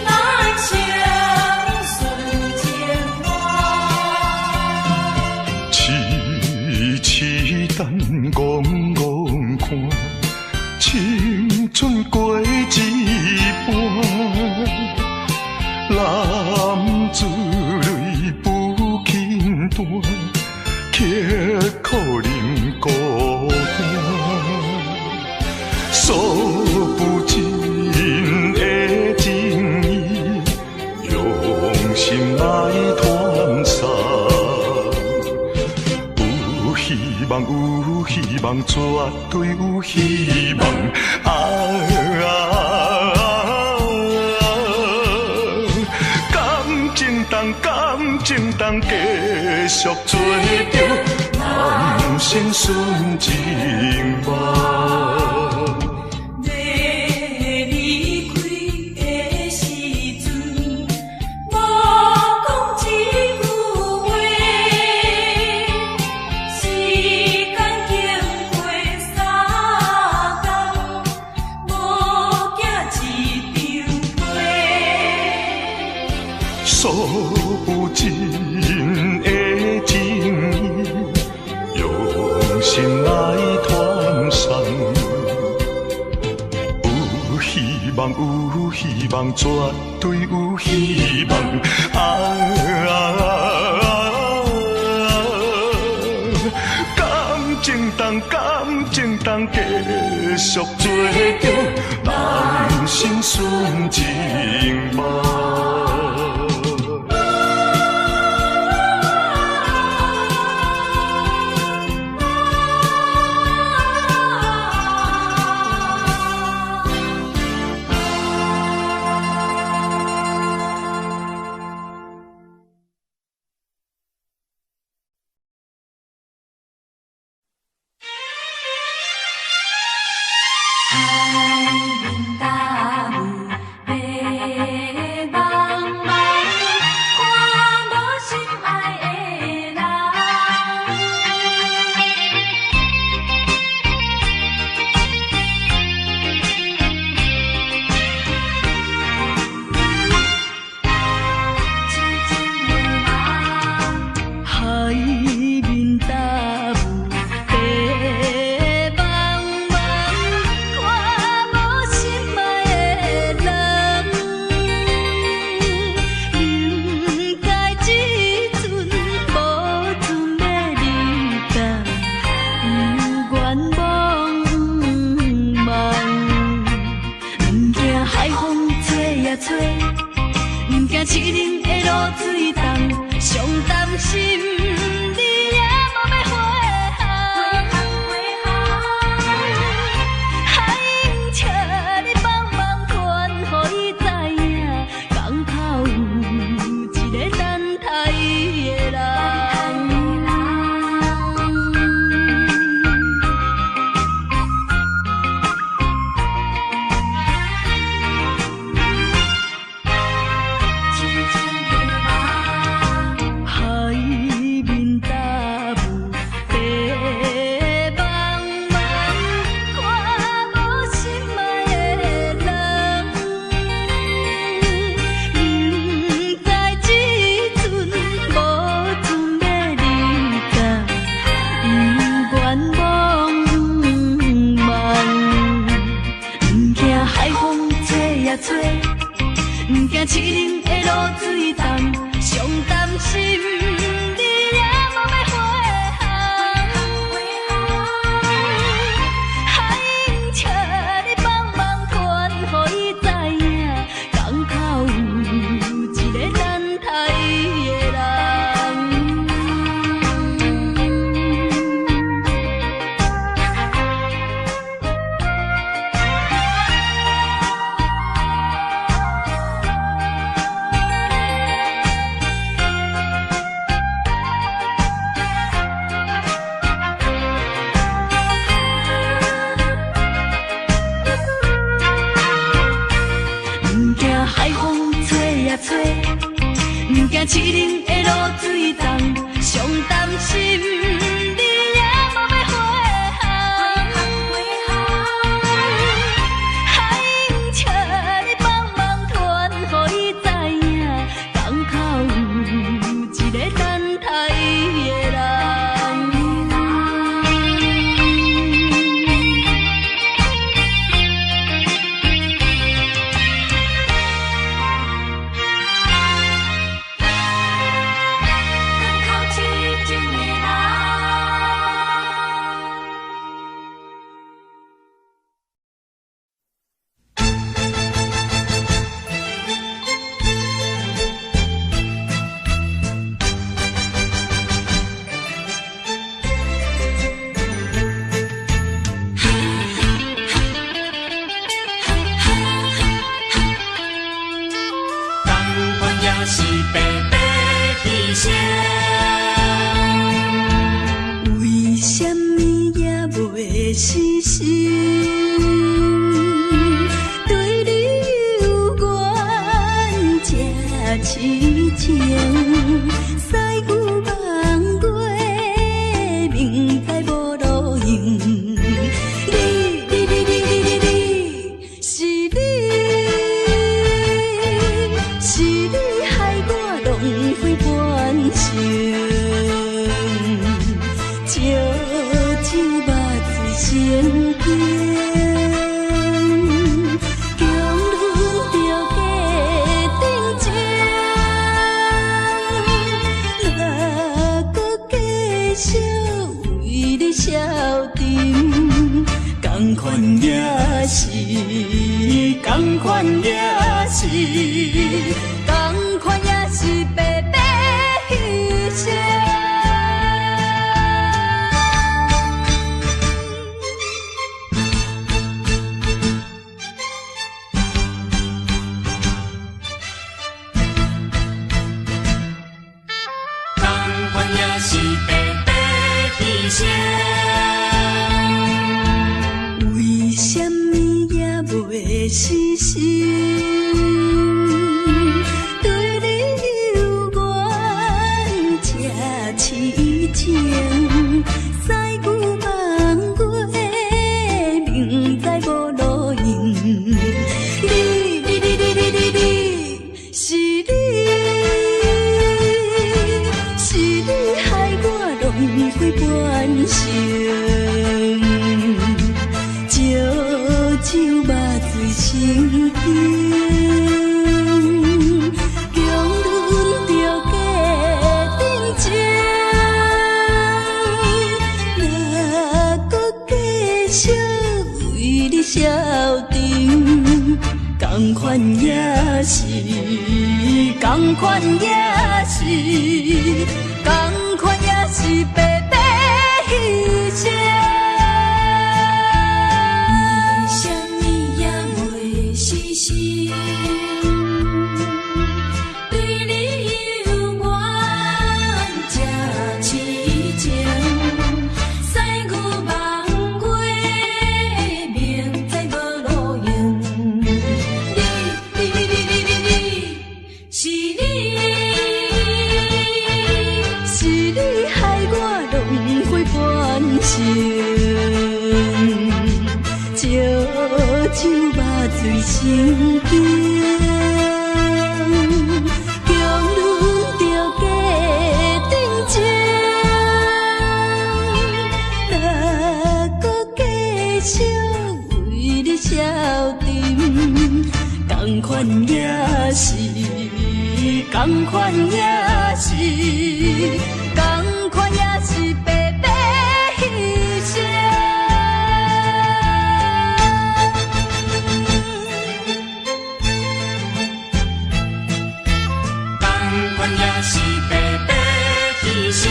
咱相顺情话，痴痴等怣怣看，青春过一半。男子泪不轻弹，却可能孤单。诉不尽的情意，用心来传送。有希望，有希望，绝对有希望。感情当继续做着人生顺情梦。你离开的时阵，无讲一句话，时间经过3天，无寄一张花。诉不尽的情意，用心来传送。有希望，有希望，绝对有希望。感情当继续做着人生顺情梦。同款也是，同款也是白白牺牲。同款也是白白牺牲。为什么也袂死心？对你有缘这痴情，赛久望过，明知无路用。你，是你，是你害我轮回半生。酒肉醉心惊，强忍着家庭情，若搁继续为你消沉，同款也是，同款也是，同款也是白白牺牲。对你有缘这痴情，赛牛望过，明知无路用。你，是你，是你害我轮回半生，酒肉醉心惊，强忍着家庭情，若搁继续为你消沉，同款也是，同款也是，同款也是白白牺牲。也是白白牺牲。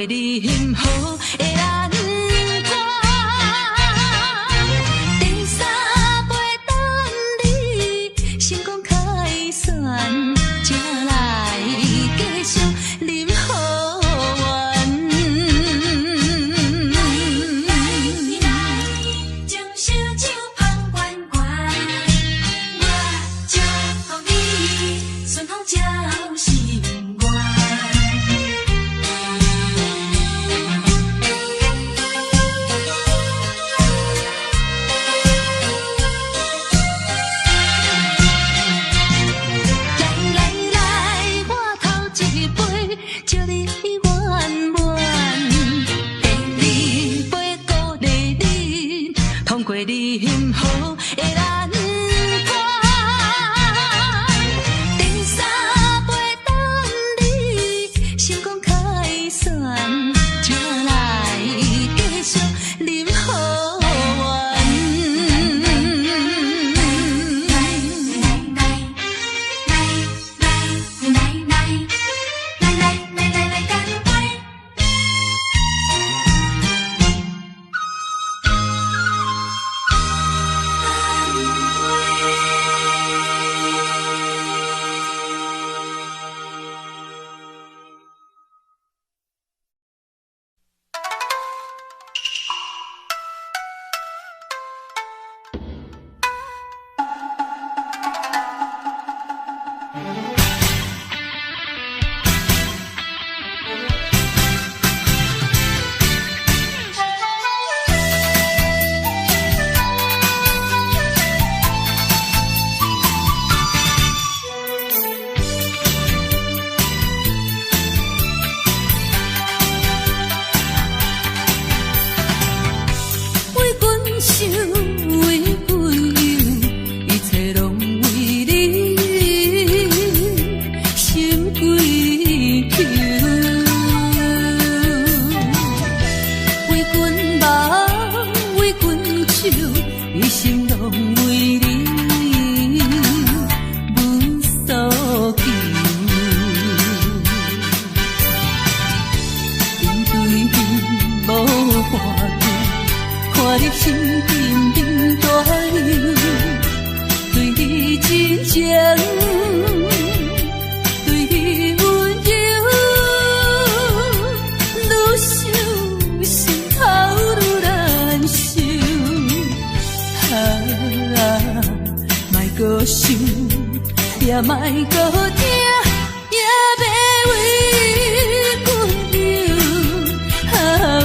你幸福的人看。第三杯等你成功开选，才来继续饮好运。将烧酒捧关关，我祝福你顺风照心愿。祝你圆满，第二杯鼓励你，通过你幸福的难关。第三杯等你成功开选，才来继续饮好运。也莫搁听，也要为阮流，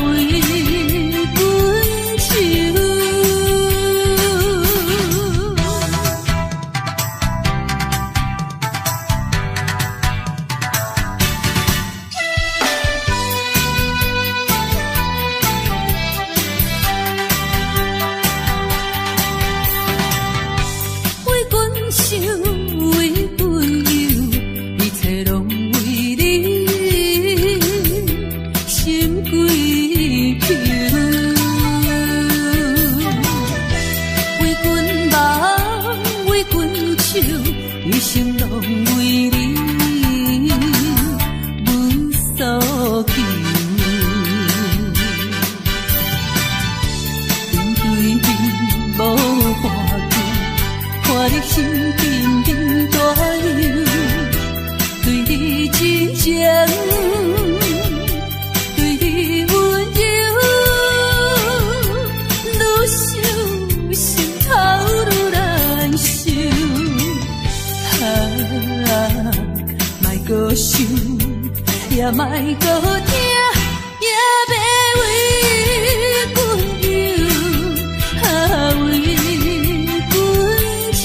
为阮愁。为阮想，为阮忧，一切拢为你心归求。为阮梦，为阮愁，一生拢为你阮所求。面对面无半句，看你心紧紧大流，对你真情，对你温柔，愈想心头愈难受。莫搁想，也莫搁听，也要为阮忧，为阮愁。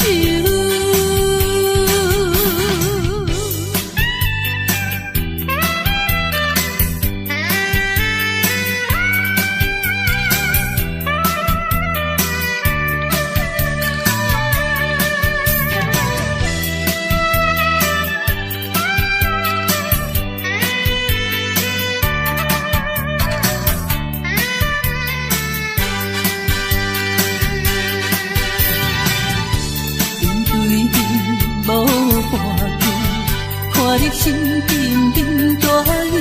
你心紧紧大流，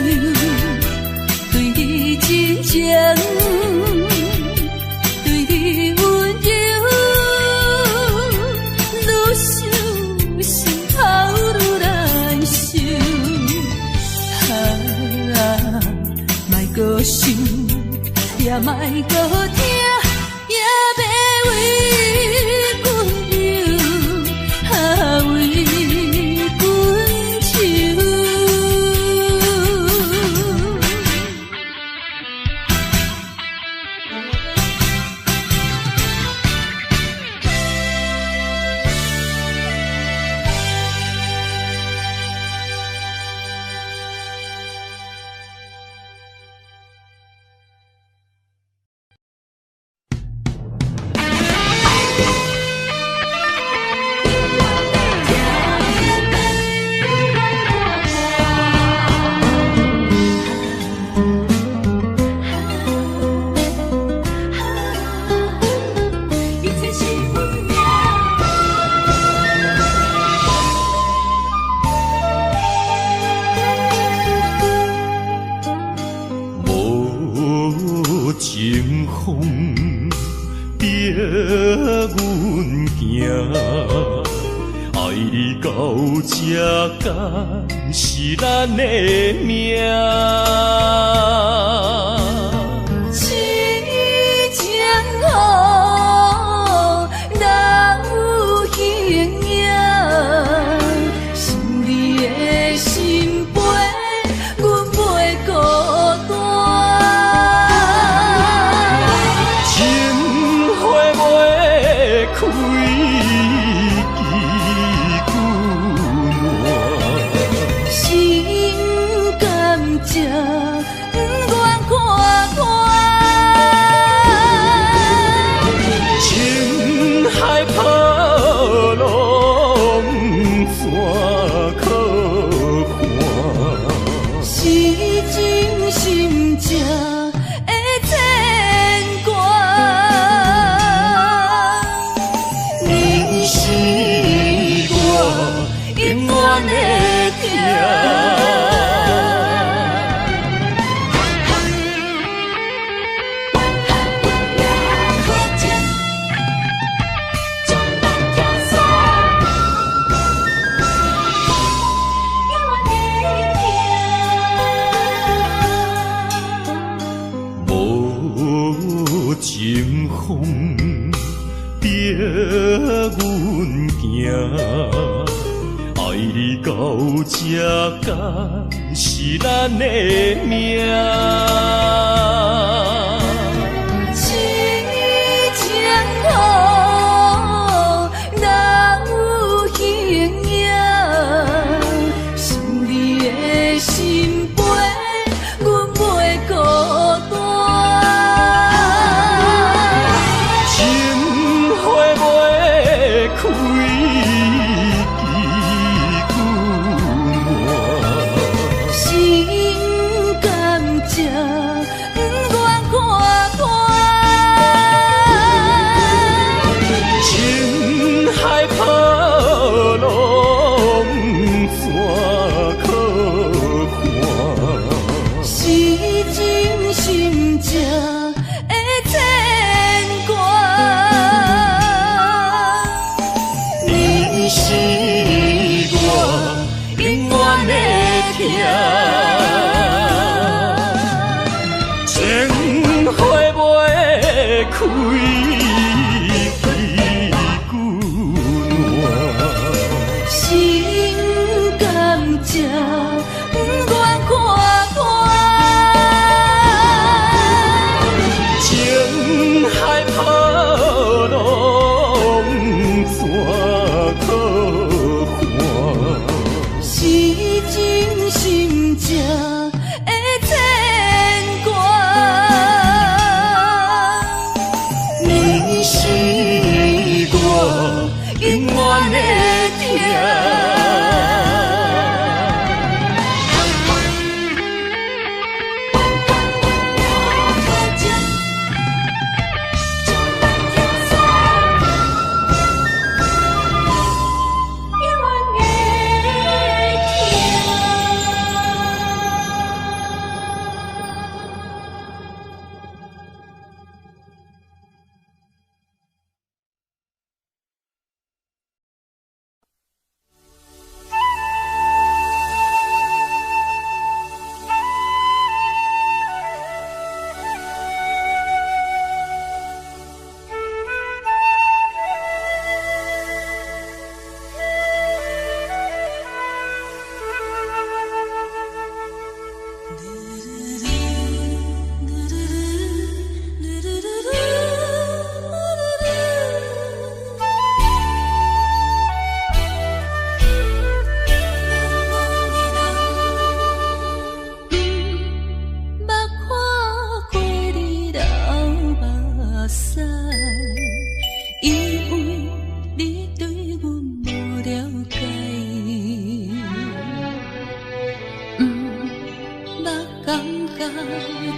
对真情，对你温柔，愈想心头愈难受。莫搁想，也莫搁听，也别为阮忧，为阮愁。一切是运命。无情风逼阮行，爱你到这敢是咱的命？痴情好，哪有形影？想你的心陪，阮袂孤单。情花袂开，枝久暖。心甘情不愿看破，情海波浪山可看，是真心正的牵挂。你是我永远的疼。无情风逼阮行，爱你到这敢是咱的命？痴情好，哪有形影？想你的心陪，阮袂孤单。情花袂开，枝久暖。心甘情不愿看破，情海波浪山可看，是真心正的牵挂。你是我永远的疼。情花袂开，枝久暖。心甘情不愿看破，情海波浪山可看，是真心正的牵挂。你是我永远的疼。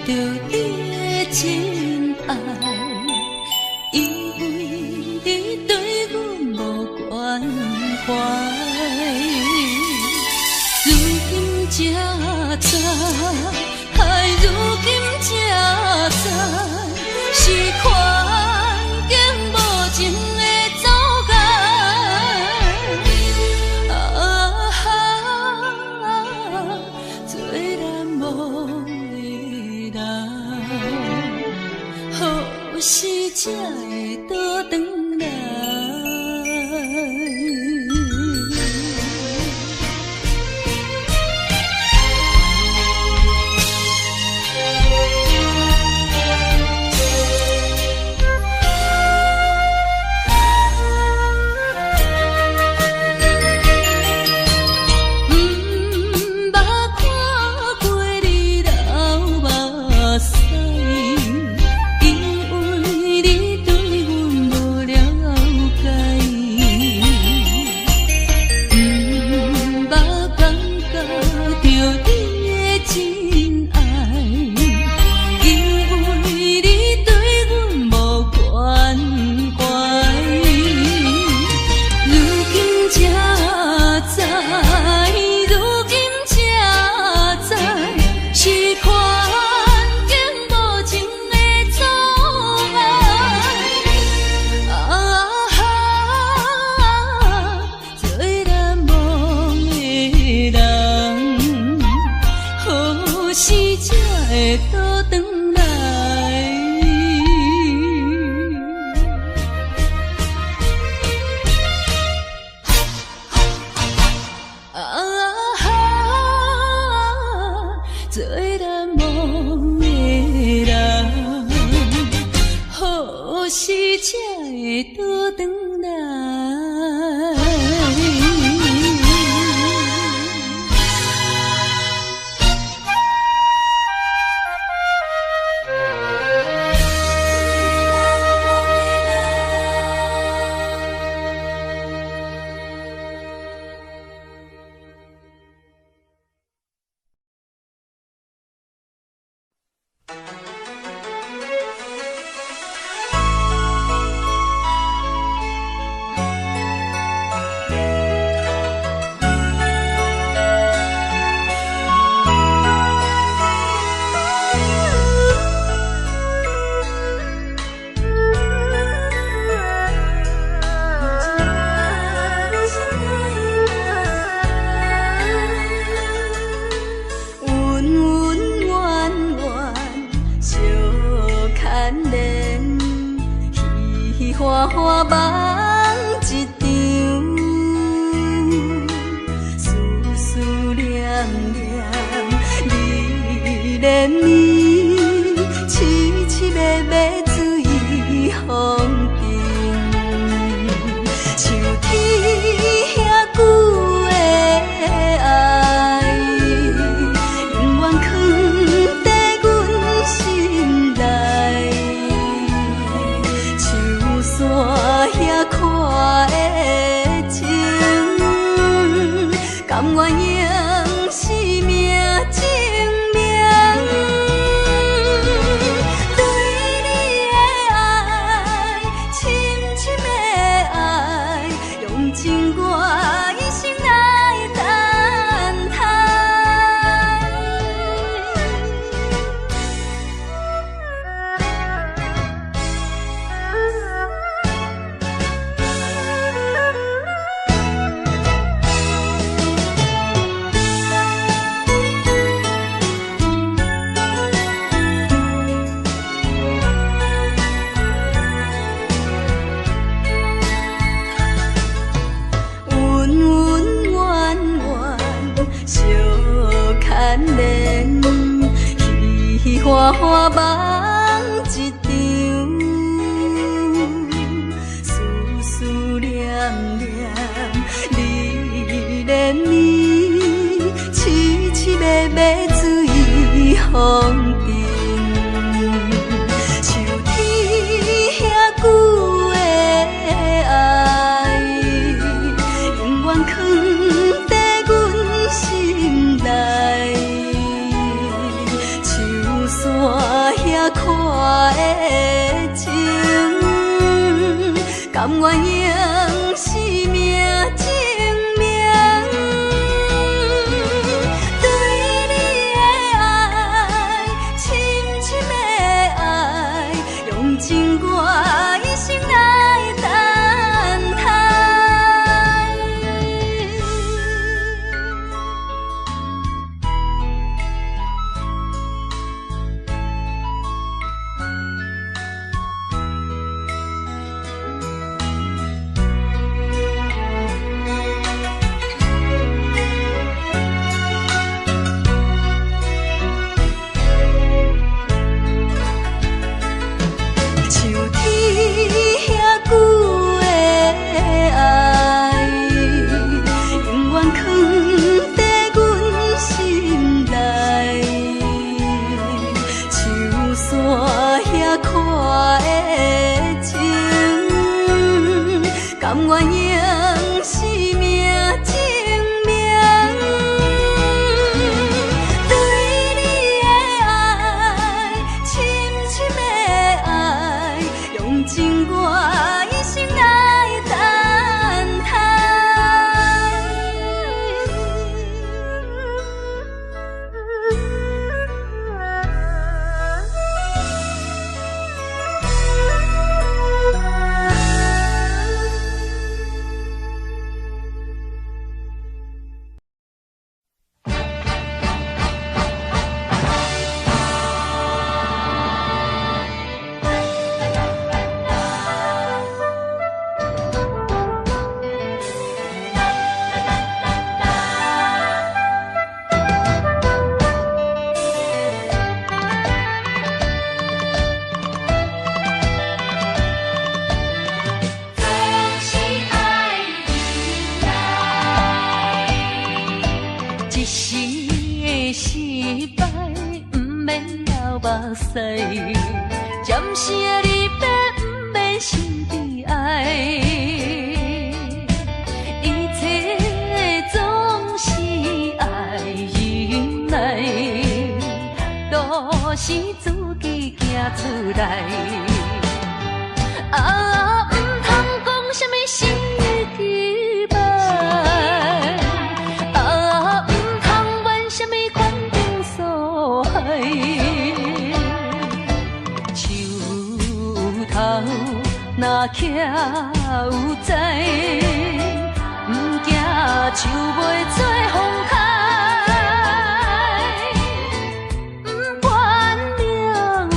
着你的真爱，因为你对阮无关怀。如今才知，如今才知，是环境无情的阻碍。做难忘的人，何时才会倒转来？花花梦一场，思思念念，你怜你，凄凄密密随风尘，像天遐久的爱，永远藏在阮心内。山甘愿用生命证明，对你的爱，深深的爱，用情我一生来等待。甘愿用生命证明，对你的爱，深深的爱，用情我一生来等暂时的离别，不免心悲哀，一切总是爱忍耐，都是自己行出来。啊，不通讲什么心期盼，啊，不通怨什么关灯所害。头若徛有在，不惊树袂做风台，不管命运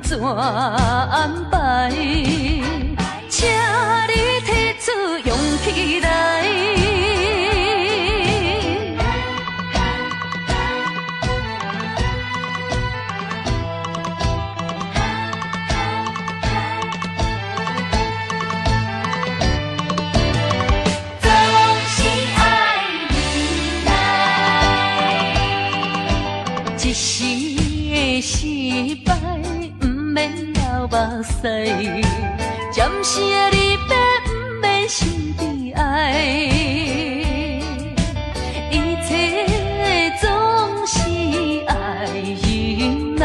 怎安排，请你提出勇气来。一时的失败，不免流目屎；暂时的离别，不免心悲哀。一切总是爱忍耐，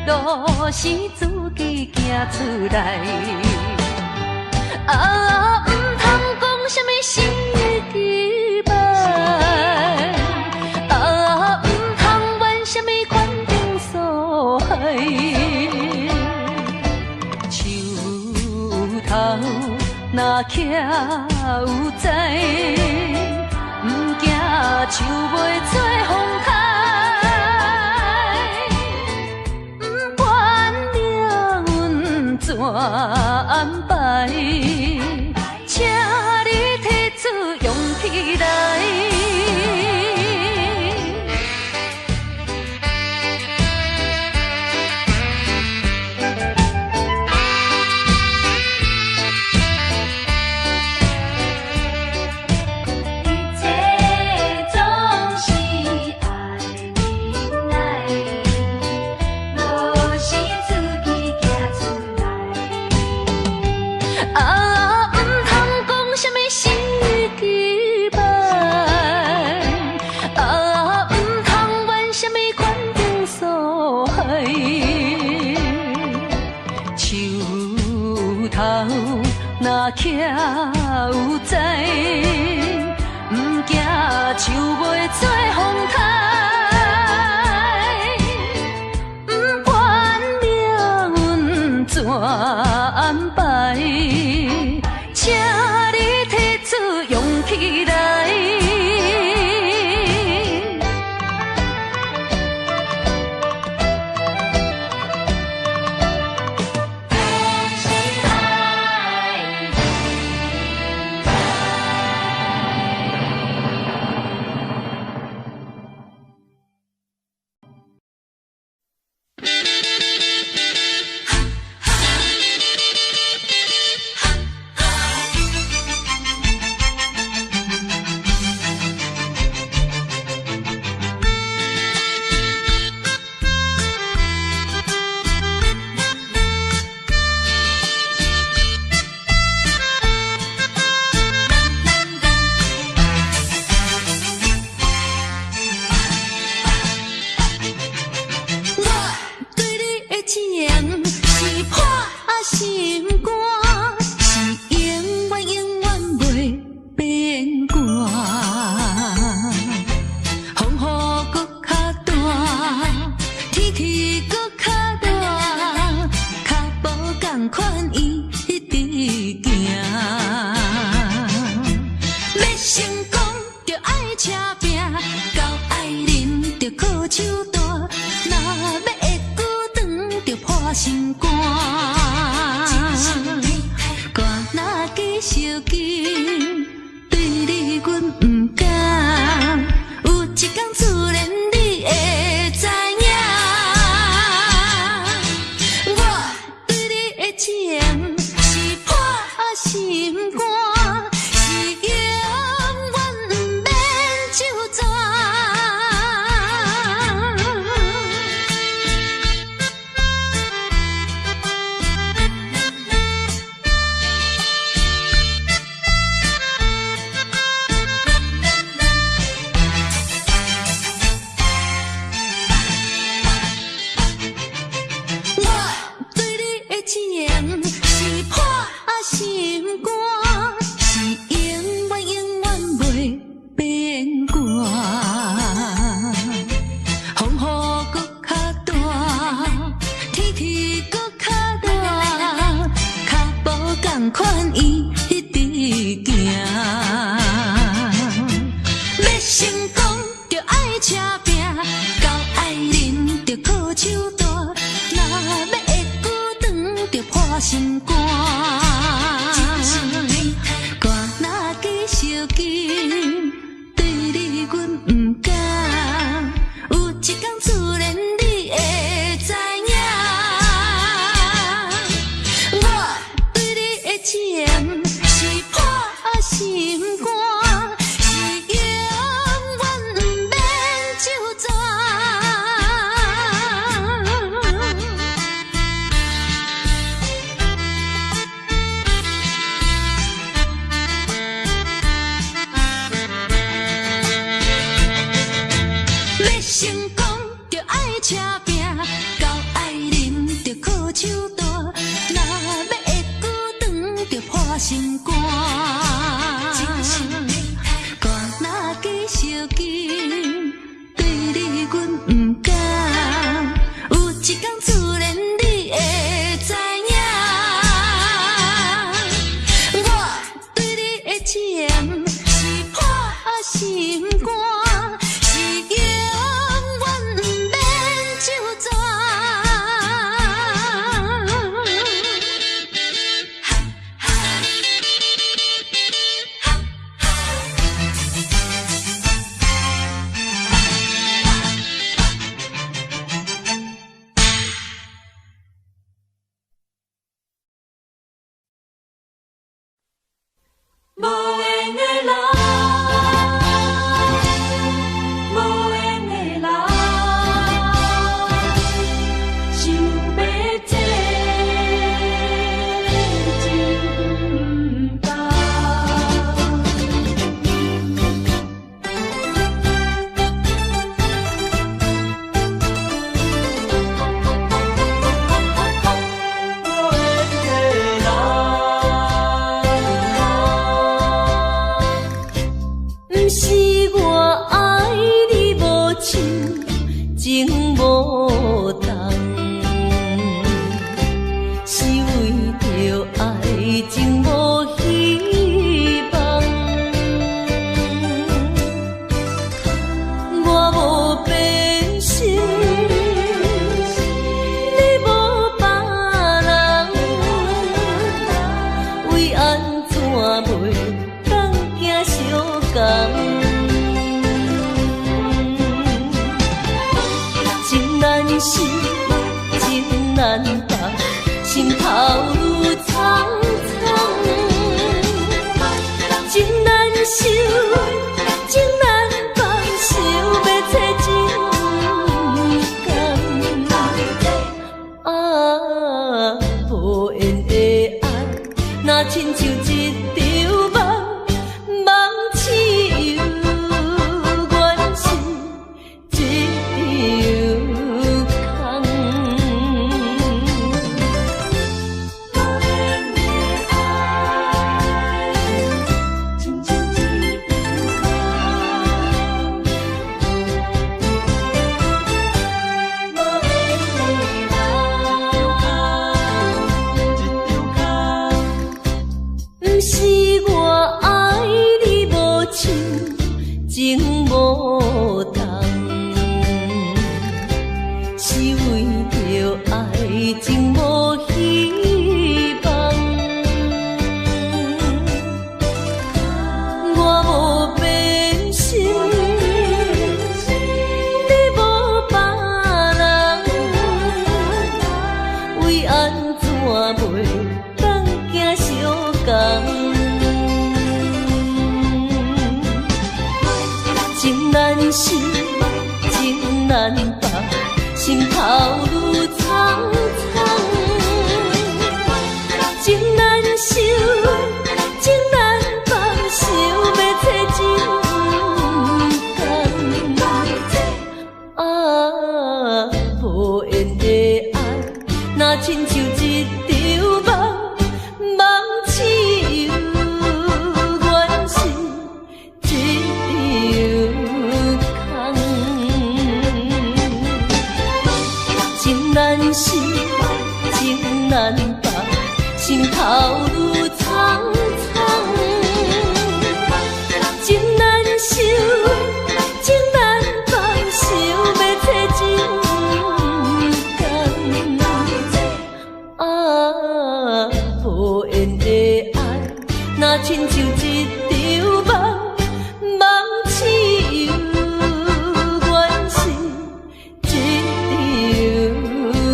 都是自己行出来。啊，不通讲什么心期盼。树头若徛有在，不惊树袂做风台，不管命运怎安排，请你提出勇气来。安排，请你提出勇气来。情无重，想无变心，你无别人，为安怎袂当行相共？情难舍，情难放，心头愈苍苍。情难收，情难放，想要找情感。啊，无缘的爱，若亲像一场梦，梦醒又原是一场空。不是我爱你无像情无同，是为着爱情无希望。我无变心，你无别人，为安怎袂当行相共？情难舍，情难放，心头愈苍苍。情难收，情难放，想要找情感。啊，无缘的爱，若亲像一场梦，梦醒又原是一场空。情难舍，情难放，心头愈苍苍。情难收，情难放，想要找情感。啊，无缘的爱，若亲像一场梦，梦醒又原是一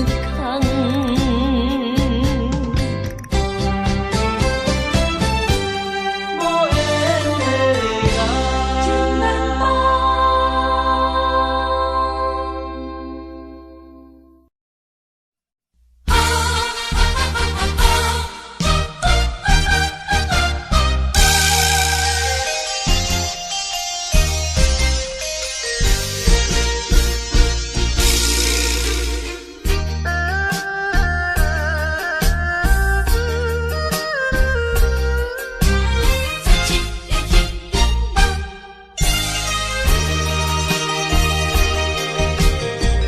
场空。无缘的爱，情难放。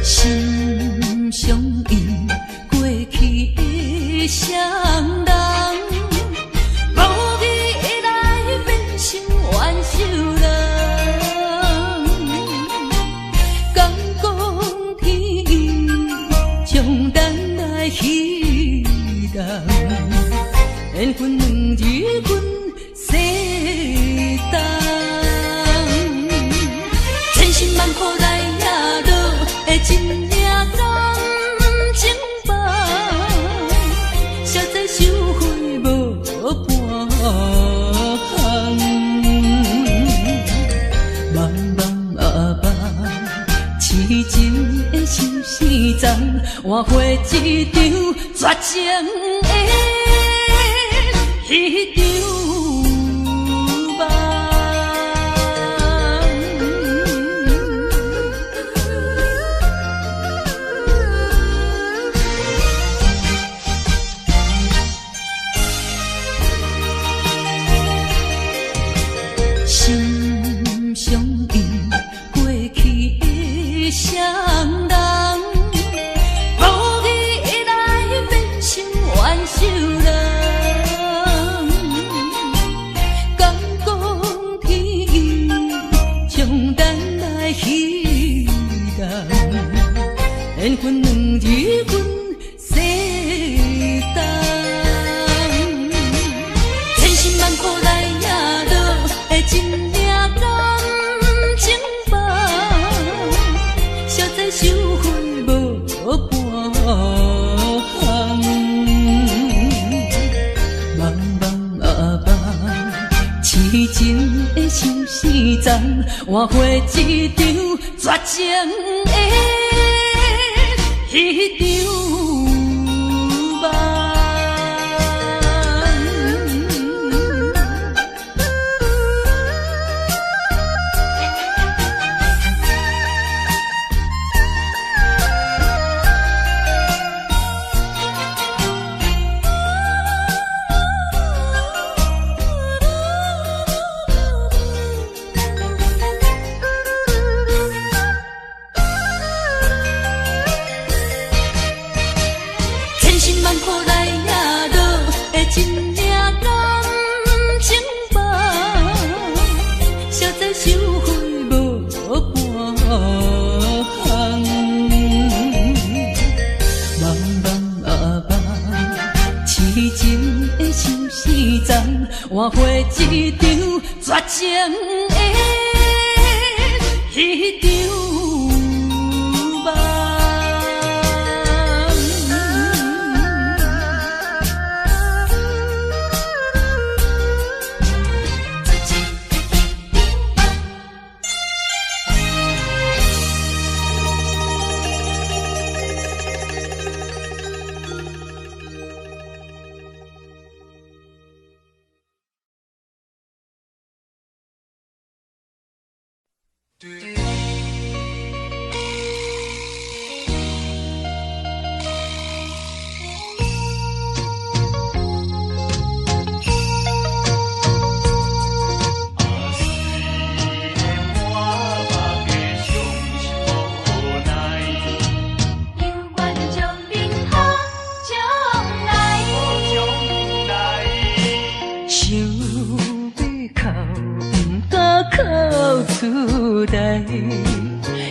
心相印，过去的双人，无意来变成冤仇人。敢讲天意，将咱来戏弄，缘分两日分世东，千辛万苦来也落的真命人情梦，实在收回无半项。茫茫啊茫，痴情的心事重，换回一场绝情的迄场梦。心相印，过去的双人，无意来变成冤仇人。敢讲天意，将咱来戏弄，缘分两字阮世当，千辛万苦来也落的真命感情薄，实在收回无半项。茫茫啊茫，痴情的相思丛，换回一场绝情的。彼场梦，换回一场绝情的彼场梦。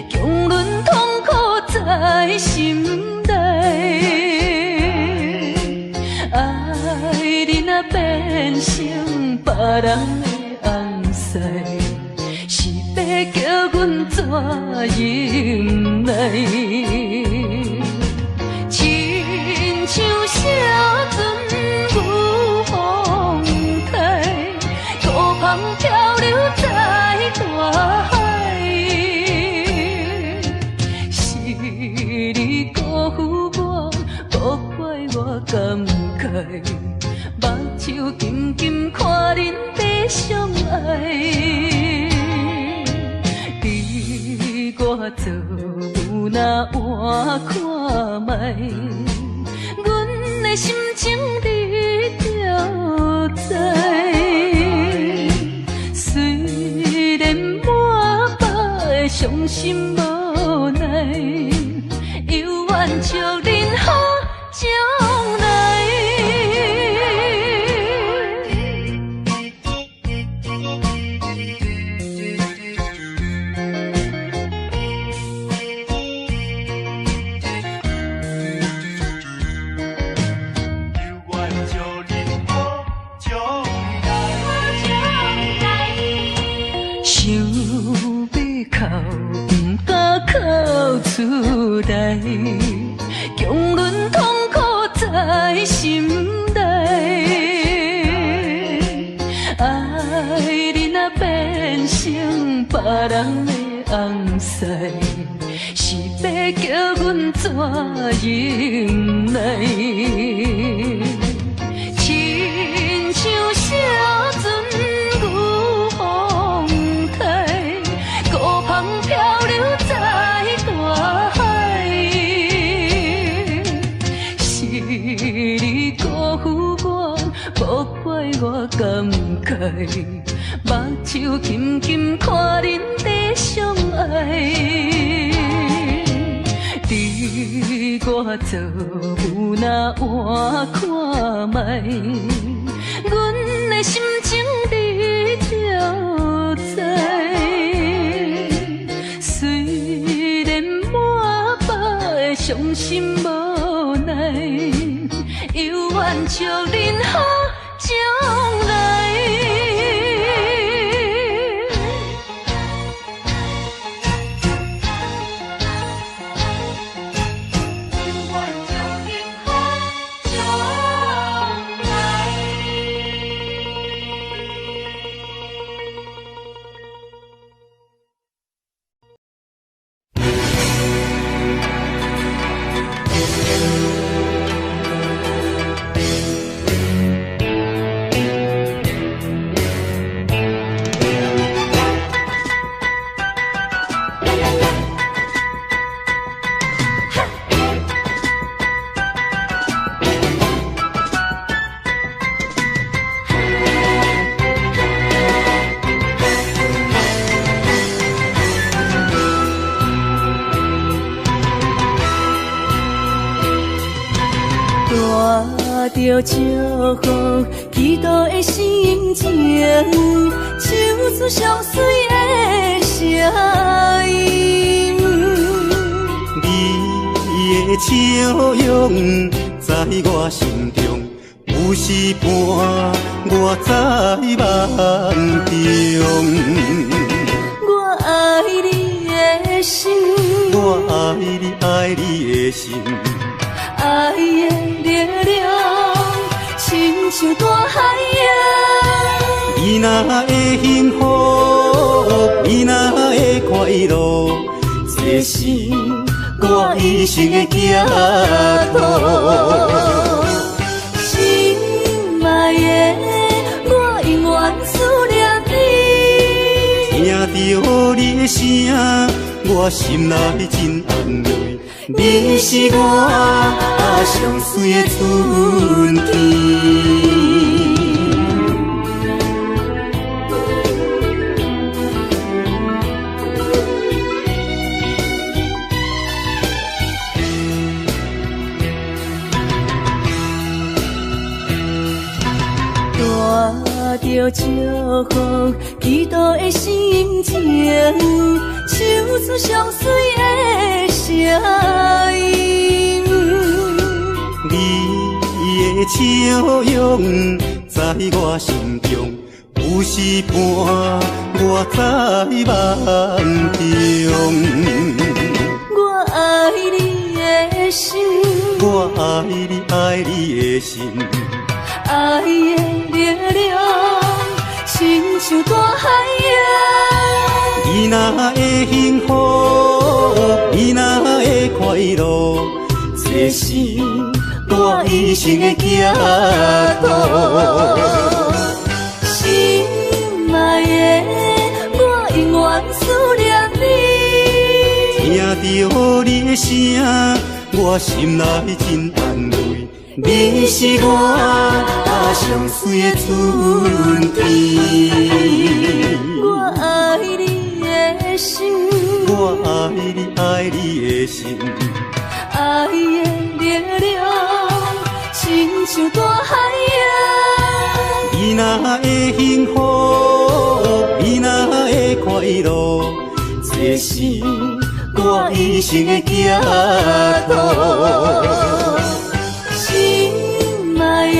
强忍痛苦在心内，爱你若变成别人的红婿，是要叫阮怎忍耐？亲像小船有风台，孤帆漂流在大海。感慨，目睭紧紧看恁在相爱，你我做有那换看卖，阮的心情你就知。虽然满腹的伤心无奈，犹愿祝恁好将来。想要哭，不敢哭出来，强忍痛苦在心内。爱你若变成别人的红婿，是要叫阮怎忍耐？亲像小船有风台，孤帆漂流在大海。是你辜负我，无怪我感慨，目睭紧紧看恁在相爱。你我做有那换看卖，阮的心情你就知。虽然满腹的伤伤心无奈，犹原祝恁好将来。着祝福祈祷的心情，唱出上水的声音。你的笑容在我心中，有时伴我在梦中。我爱你的心，我爱你，爱你的心。爱的力量，亲像大海洋。你若会幸福，你若会快乐，这是我一生的寄托。心爱的，我永远思念你。听到你的声，我心内真安慰。你是我上水的春天。带着祝福祈祷的心情，唱出上水的声音。你的笑容在我心中，有时伴我在梦中。我爱你的心，我爱你，爱你的心。爱的力量，亲像大海洋。你若会幸福，你若会快乐，这是我一生的寄托。心爱的，我永远思念你。听到你的声，我心内真安慰。你是我上水的春天。我爱你的心，我爱你，爱你的心。爱的力量，亲像大海洋。你若会幸福，你若会快乐，这是我一生的寄托。心爱的，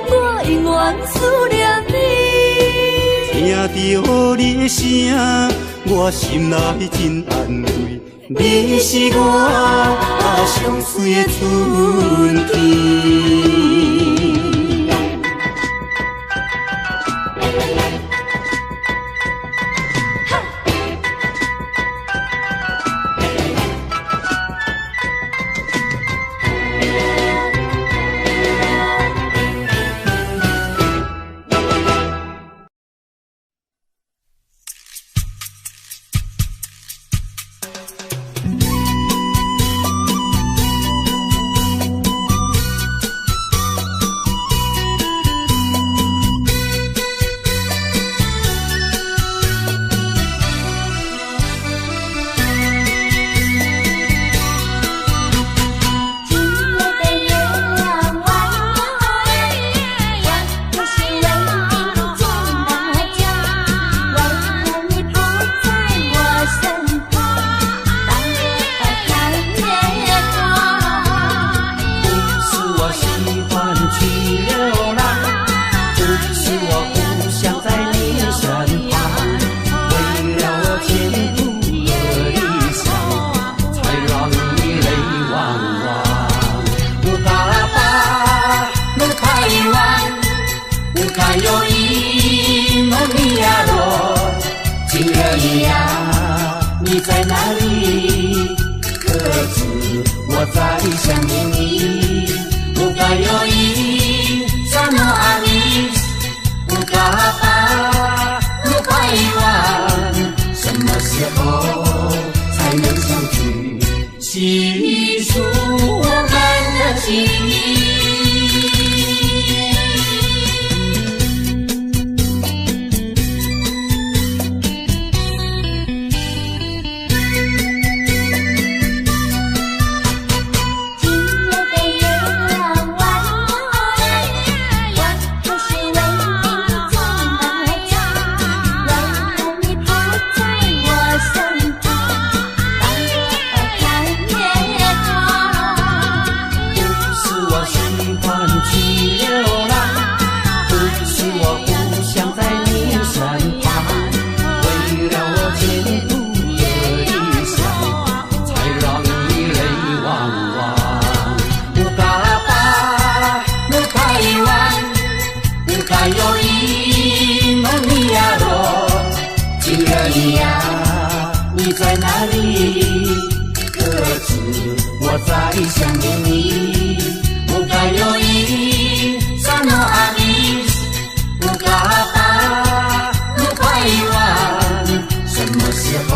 我永远思念你。听到你的声，我心内真安慰。你是我上水的春天。你在哪里？可知我在想念你？不该有一刹那阿弥，不该把不该遗忘，什么时候才能相聚？细数我们的情谊。你在哪里？可知我在想念你？不该有一刹那阿弥，不该把不该遗忘，什么时候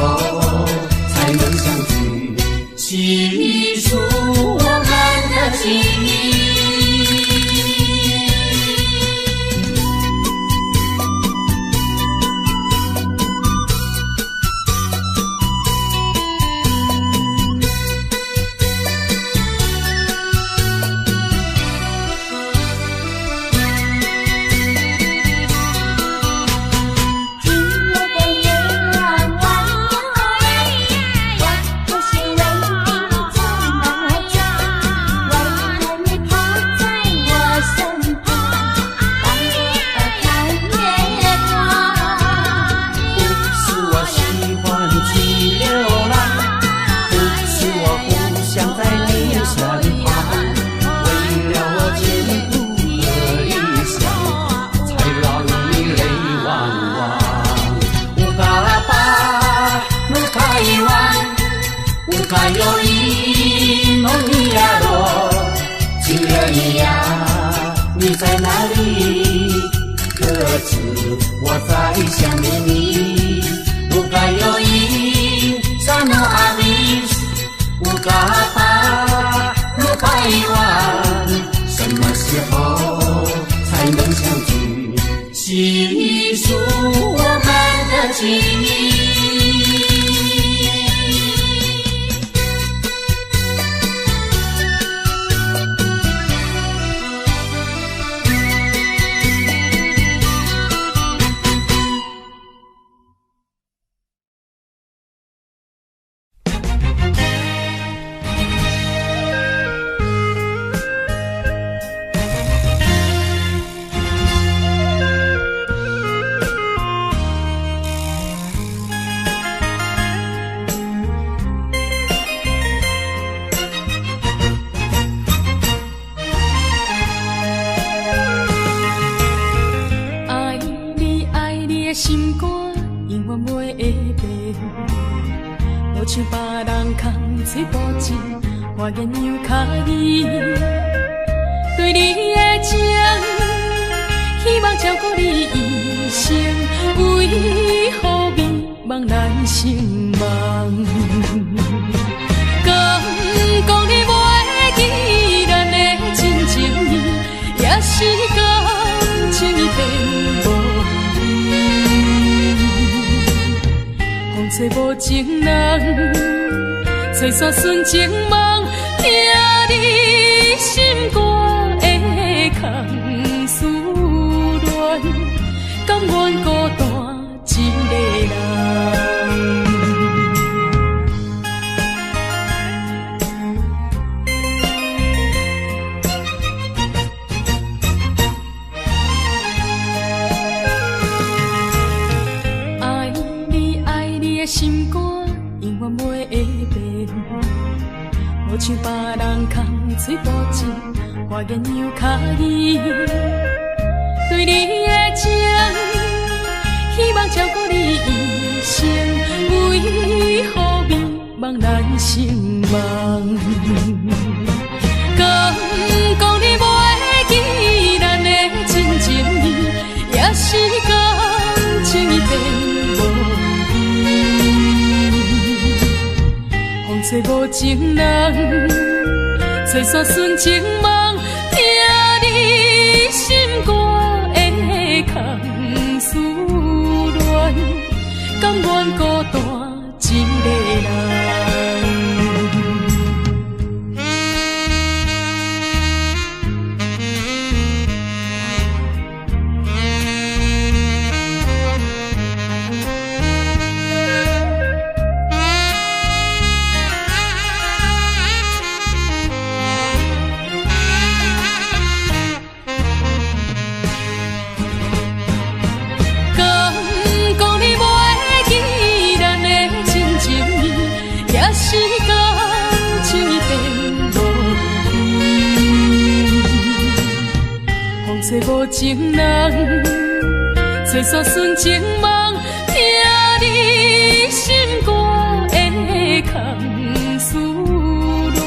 才能相聚？细数我们的情谊。还有一梦里呀罗，情人一样，你在哪里？可知我在想念你？不该有一刹那阿弥，不该把不该遗忘，什么时候才能相聚？细数我们的情谊。心肝永远袂会变，无像别人空嘴无舌，我言又卡意。对你的情，希望照顾你一生，为何迷茫难成梦？敢讲你袂记咱的真情意，也是感情已变无。风吹无情人，吹散纯情梦，听你心肝的空思恋，甘愿孤单一个人。心肝永远袂会变，无像别人空嘴无舌，我言又卡意。对你的情，希望照顾你一生，为何？成梦。敢讲你袂记咱的真情意，也是感情变无味。风吹无情人，吹煞纯情梦，听你心肝的空思恋，甘愿孤单一个人。是感情变无味，风吹无情人，吹煞纯情梦，听你心肝的空思恋，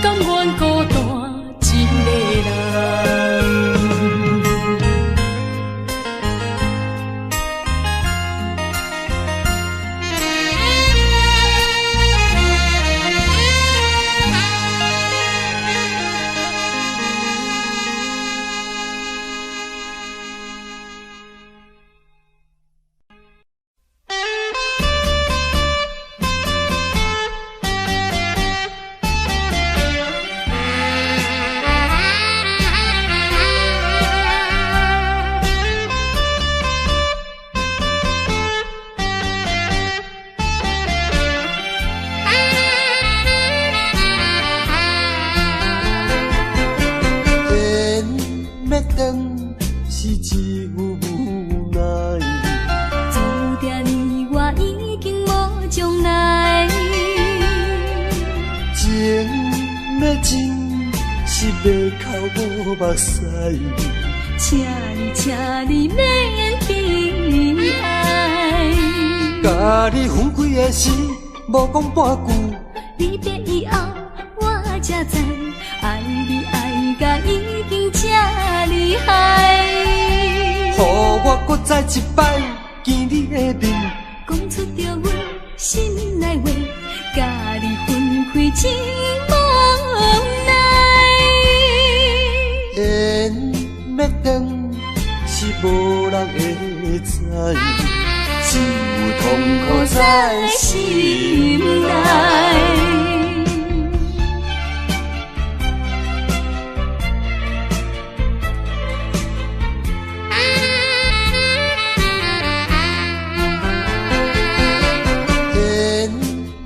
甘愿孤单一个人。请你免悲哀，甲你分开的时，无讲半句。离别以后，我才知，爱你爱甲已经这厉害。予我搁再一摆见你的面，讲出着阮心内话，甲你分开真无奈。缘要断。是无人会知，只有痛苦在心内。缘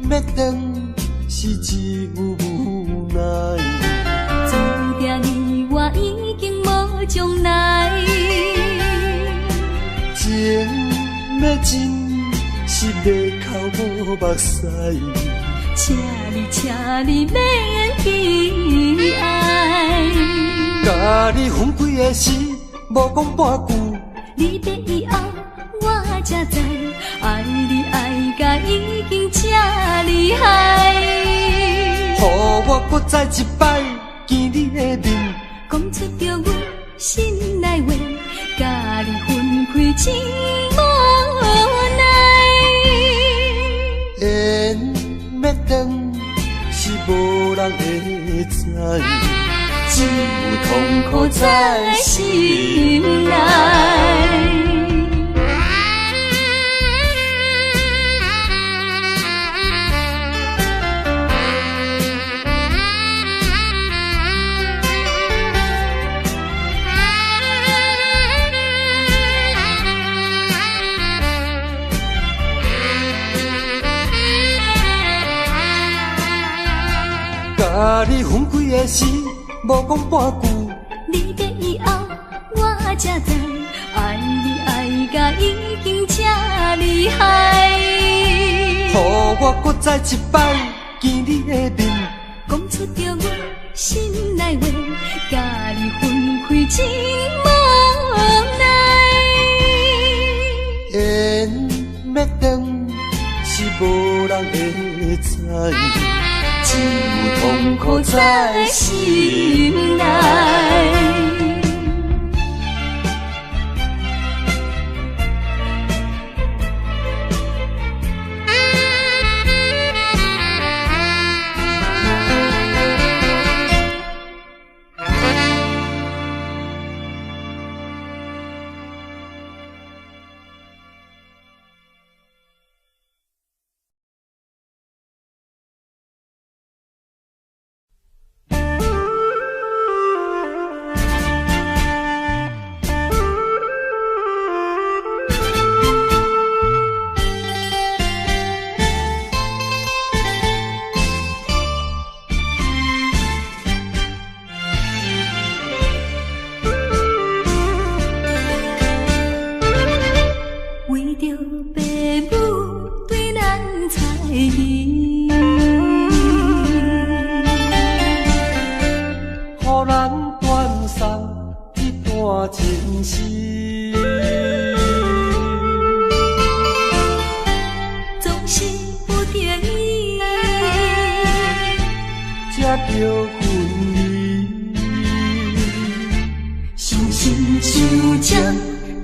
要断，是只有无奈。注定你我已经无将来。情要真，是要哭无目屎。请你免悲哀。甲你分开的时，无讲半句。离别以后，我才知，爱你爱甲已经这厉害。予我搁再一摆见你的面，讲出着阮心内话，甲你分开真无奈。缘要断，是无人会知，只有痛苦在心内。甲你分开的时，无讲半句。离别以后，我才知，爱你爱甲已经这厉害。予我搁再一摆见你的面，讲出着阮心内话，甲你分开真无奈。缘要断，是无人会知，只有痛苦在心内。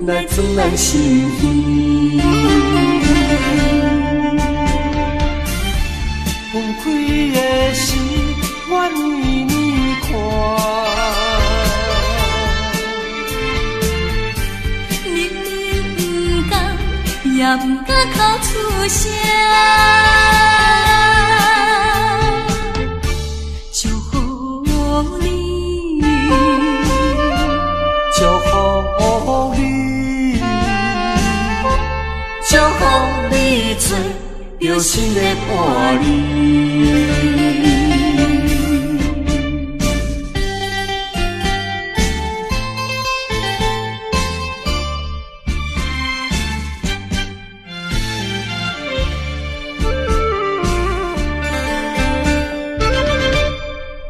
来自咱心边，分开的时，愿意你看，明明不甘，也不敢哭出声。祝福你，祝福你，祝福你做着新的伴侣。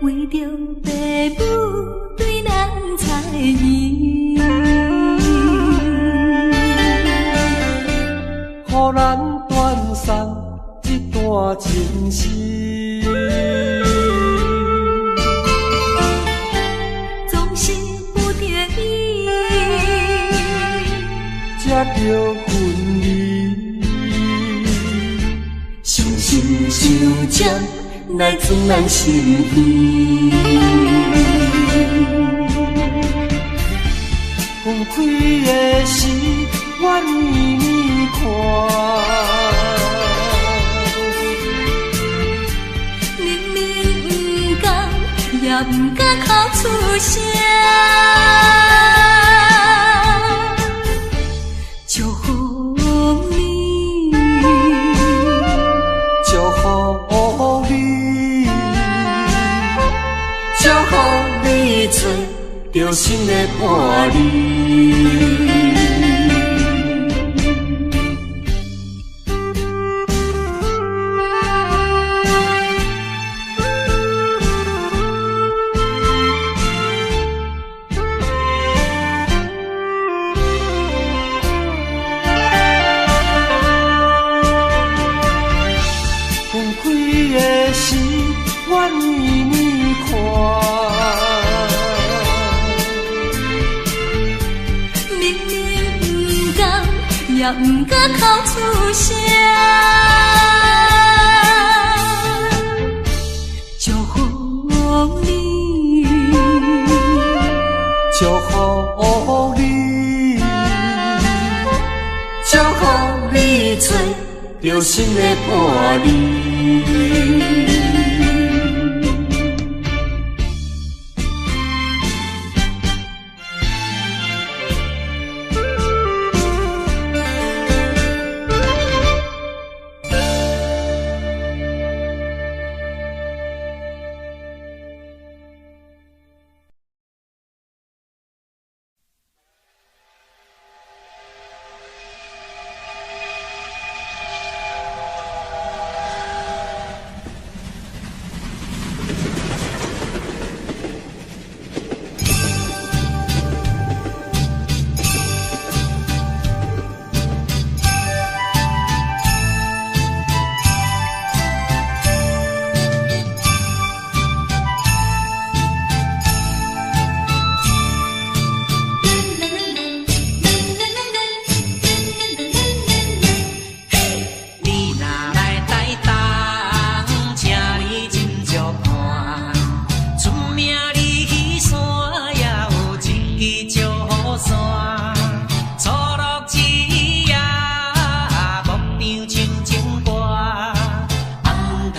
为着爸母对咱猜疑，予咱断送这段情丝。总是不得已，才着分离。伤心伤情来自咱心边，分开的时，愿意你看，明明不甘，也不敢哭出声。祝福你，祝福你，祝福你做着新的伴侣。分开的时，愿意你看，明明不甘，也不敢哭出声。祝福你，祝福你，祝福你做着新的伴侣。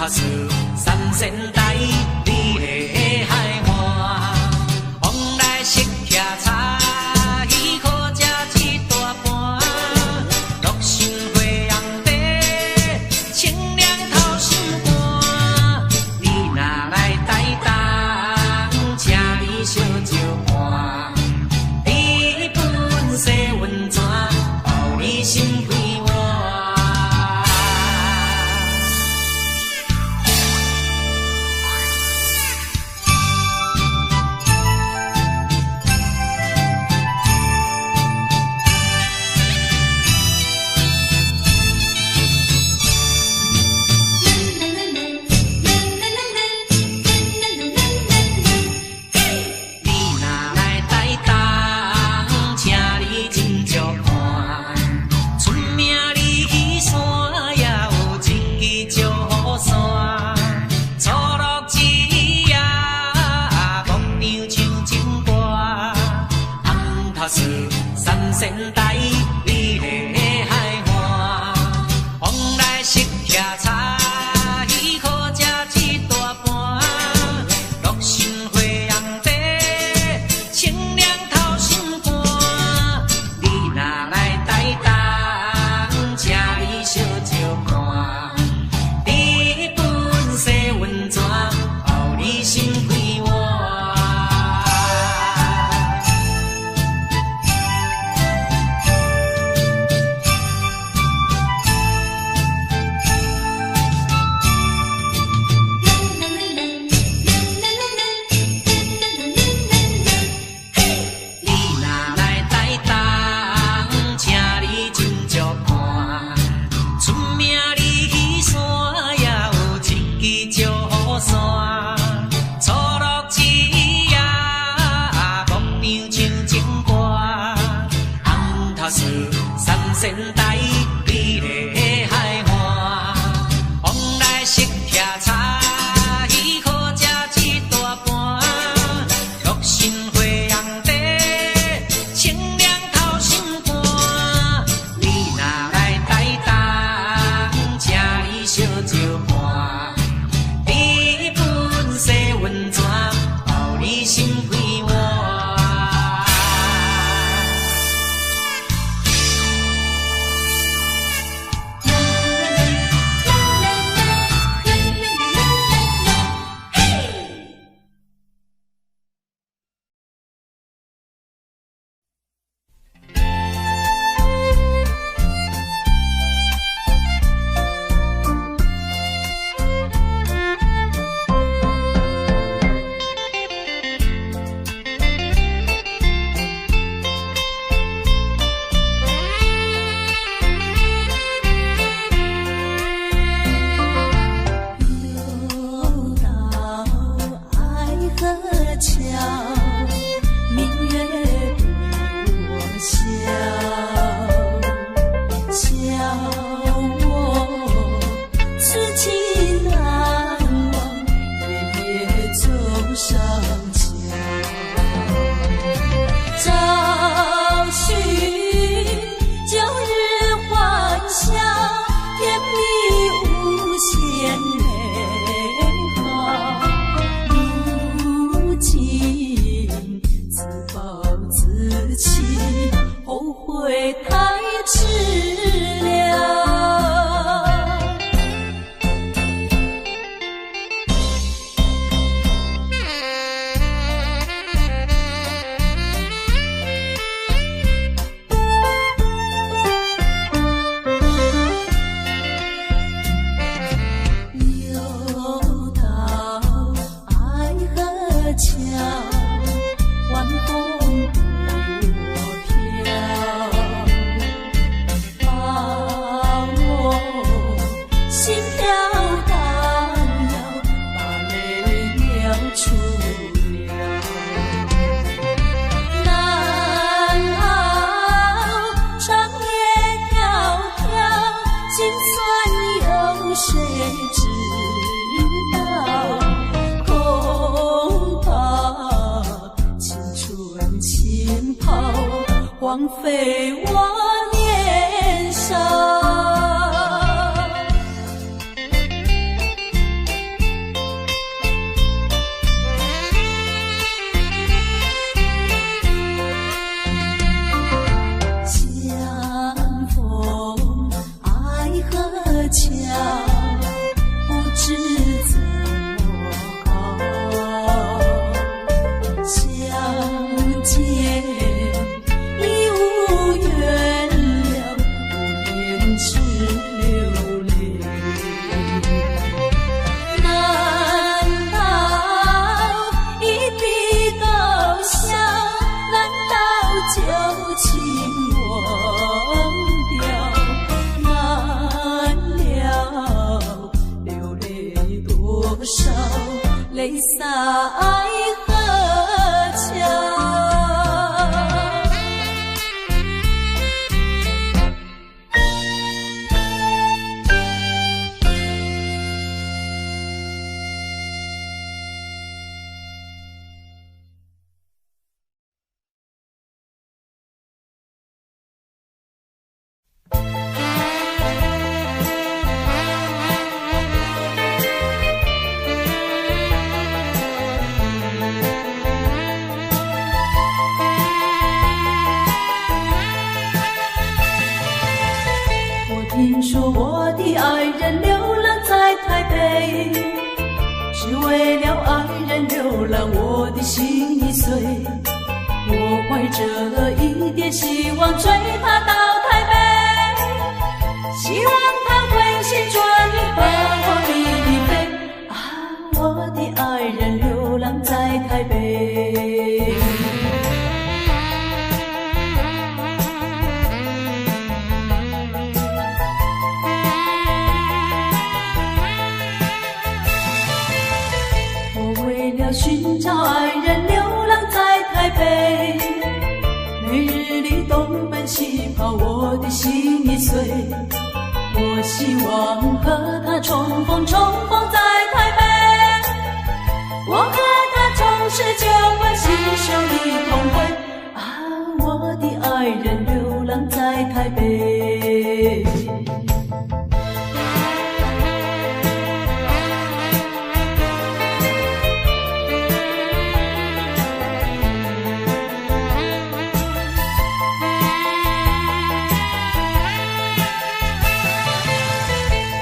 头树三仙台，你的海岸，往来色徛茶，伊可食一大盘。六神花红茶，清凉透心肝。你若来台东，请你小酒盘。你本色温泉，予你心开换。三仙台，你的海岸，往来色徛茶，伊可食一大盘。六神花红茶，清凉透心肝。你若来台东，请你小酒盘。你本色温泉，予你心开换。三仙台，你的海岸，往来色徛茶，伊可食一大盘。六神花红茶，清凉透心肝。你若来台东，请你小酒盘。你本色温泉，予你心开换。枉费我年少。少泪洒爱河桥。听说我的爱人流浪在台北，只为了爱人流浪，我的心已碎。我怀着一点希望追他到台北，希望他会心转意把我离飞。啊，我的爱人流浪在台北。寻找爱人流浪在台北，每日里东奔西跑，我的心已碎。我希望和他重逢在台北，我和他从此就会携手一同回。啊，我的爱人流浪在台北。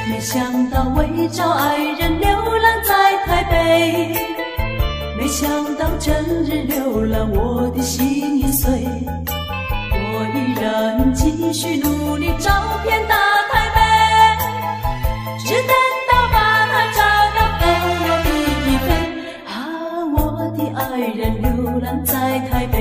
没想到为找爱人流浪在台北，没想到整日流浪，我的心已碎。我依然继续努力找遍大台北，只等到把他找到跟我一飞。啊，我的爱人流浪在台北。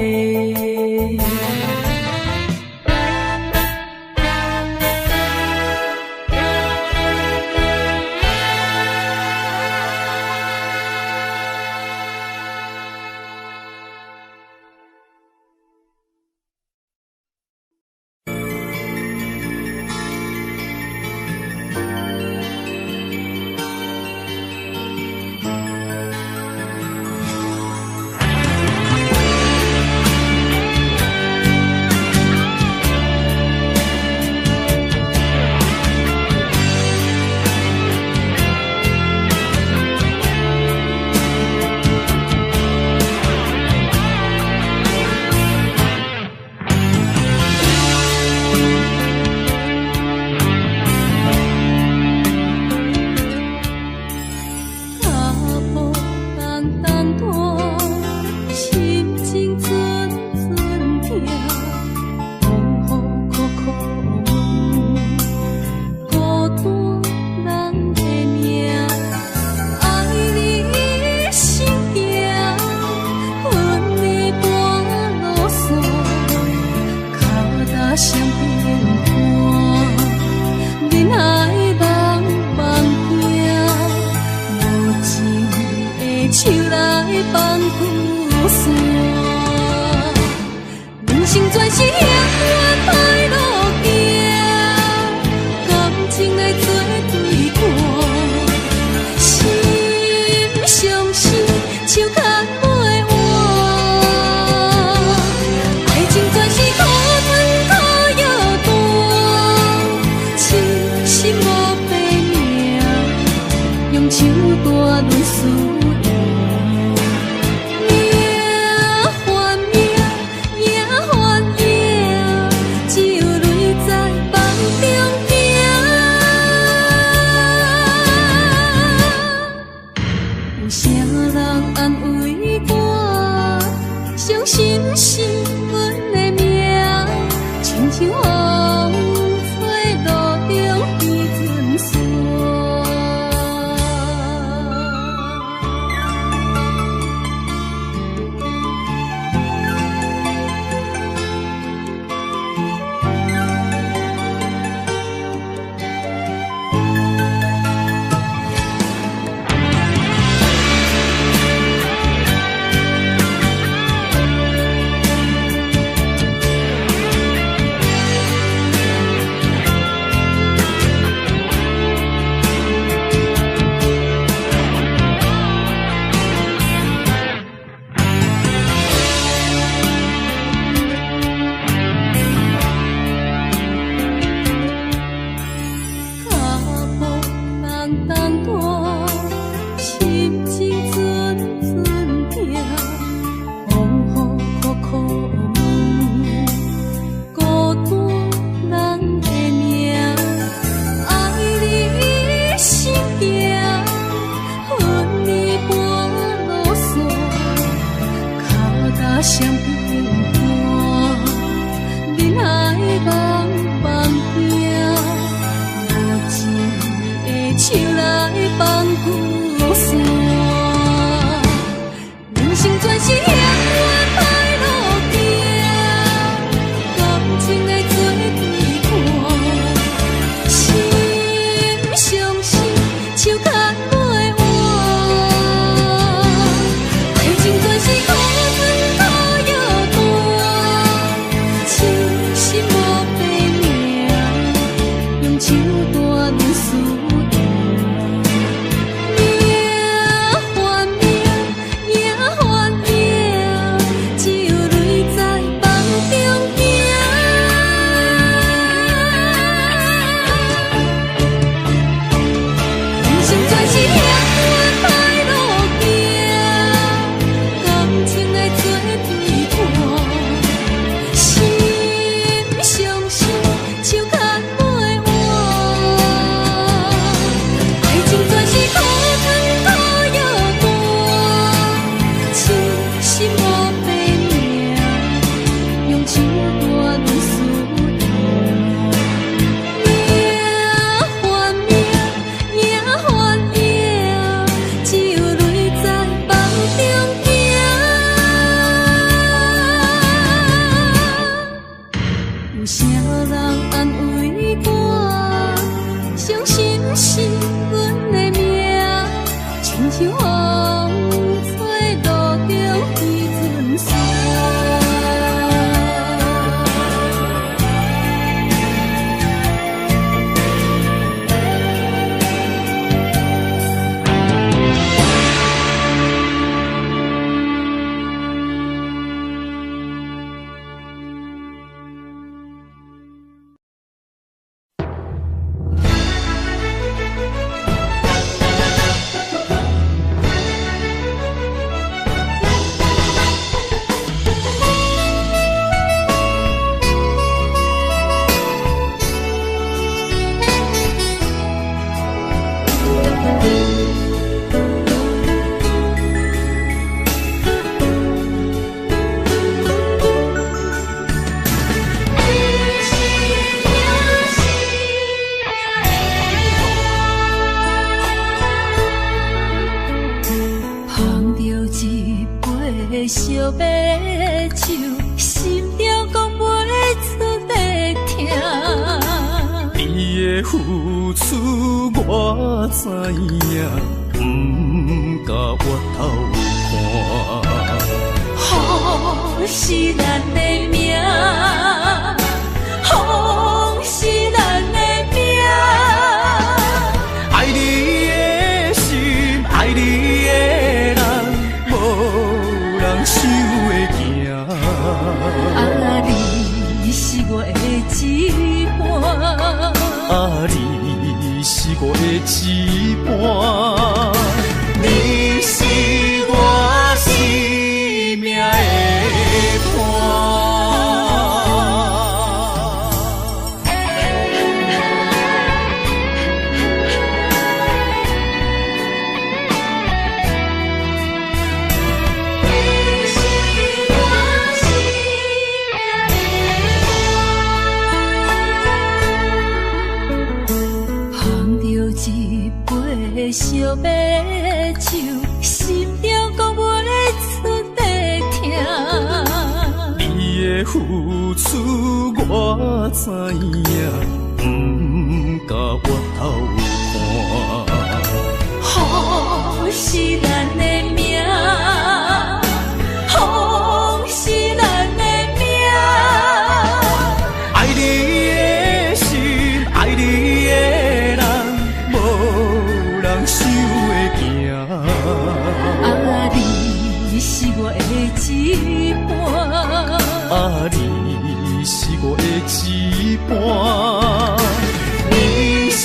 像风吹路中彼阵雪。烧白酒，心中讲袂出的痛。你的付出我知影，不甲我头看。风是咱的命，风是咱的命。爱你的心，爱你的人，无人想会行。啊，你是我的一半，啊，你是我的一半，你是我生命的伴。烧白酒，心中讲袂出的痛。你的付出我知影，不甲我头看。风是咱的命，风是咱的命。爱你的心，爱你的人，无人想会行。啊，你是我的一半，啊，你是我的一半，你是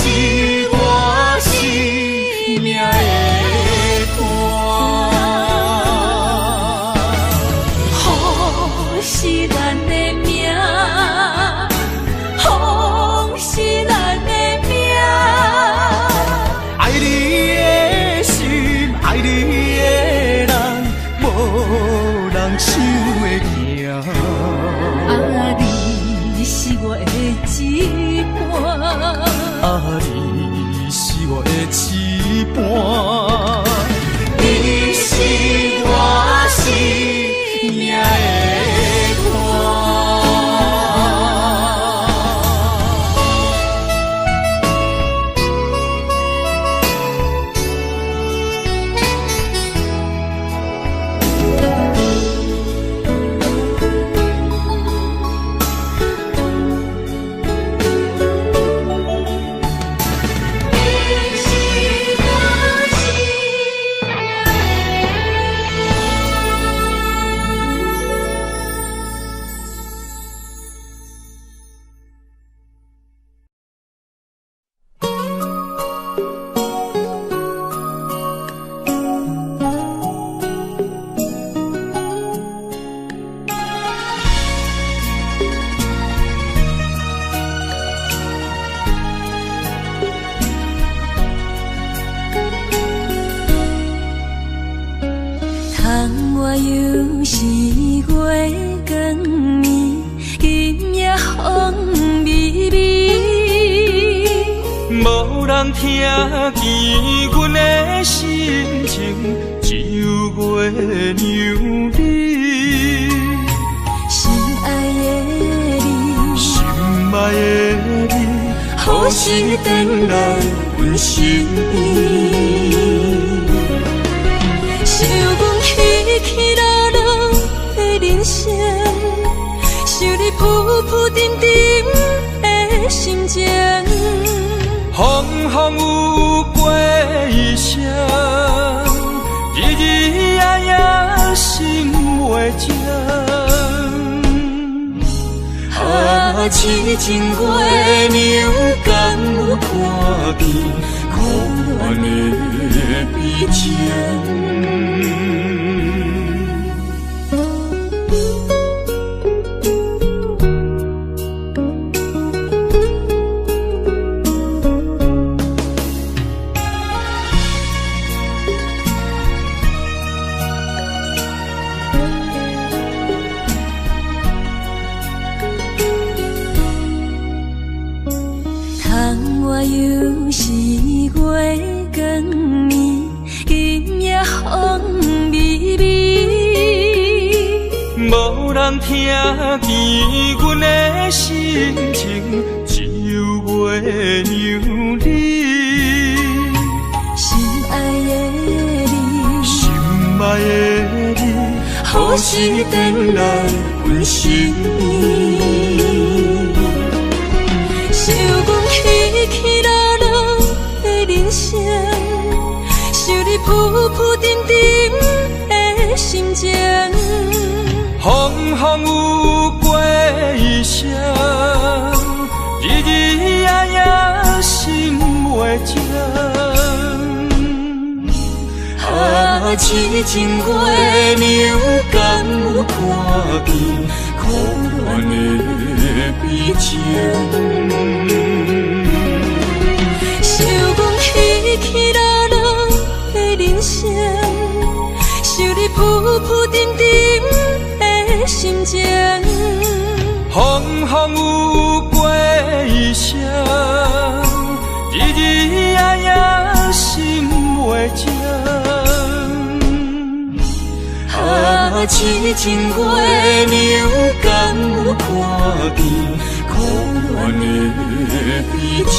我生命的伴。风是咱的命，风是咱的命。爱你的心，爱你的人，无人想会行。啊，你是我的一半，啊，你是我的一半，你是我生命的伴。又是月光暝，今夜风微微，无人听见阮的心情，只有月娘你。心爱的你，心爱的你，何时回来阮身边？风有过声，日日夜夜心袂静。痴情月娘敢有看见苦恋的悲情？又是月光暝，今夜风微微，无人听见阮的心情，只有月娘你。心爱的你，心爱的你，何时回来阮身边？想讲起起落落的人生，想你浮浮沉沉的心情。风风有过声，日日夜夜心袂静。痴情月娘敢有看见苦恋的悲情？想讲起起落落的人生，想你浮浮沉沉的心情。风风有过声，日日夜夜心袂静。痴情月娘敢有看见苦恋的悲情？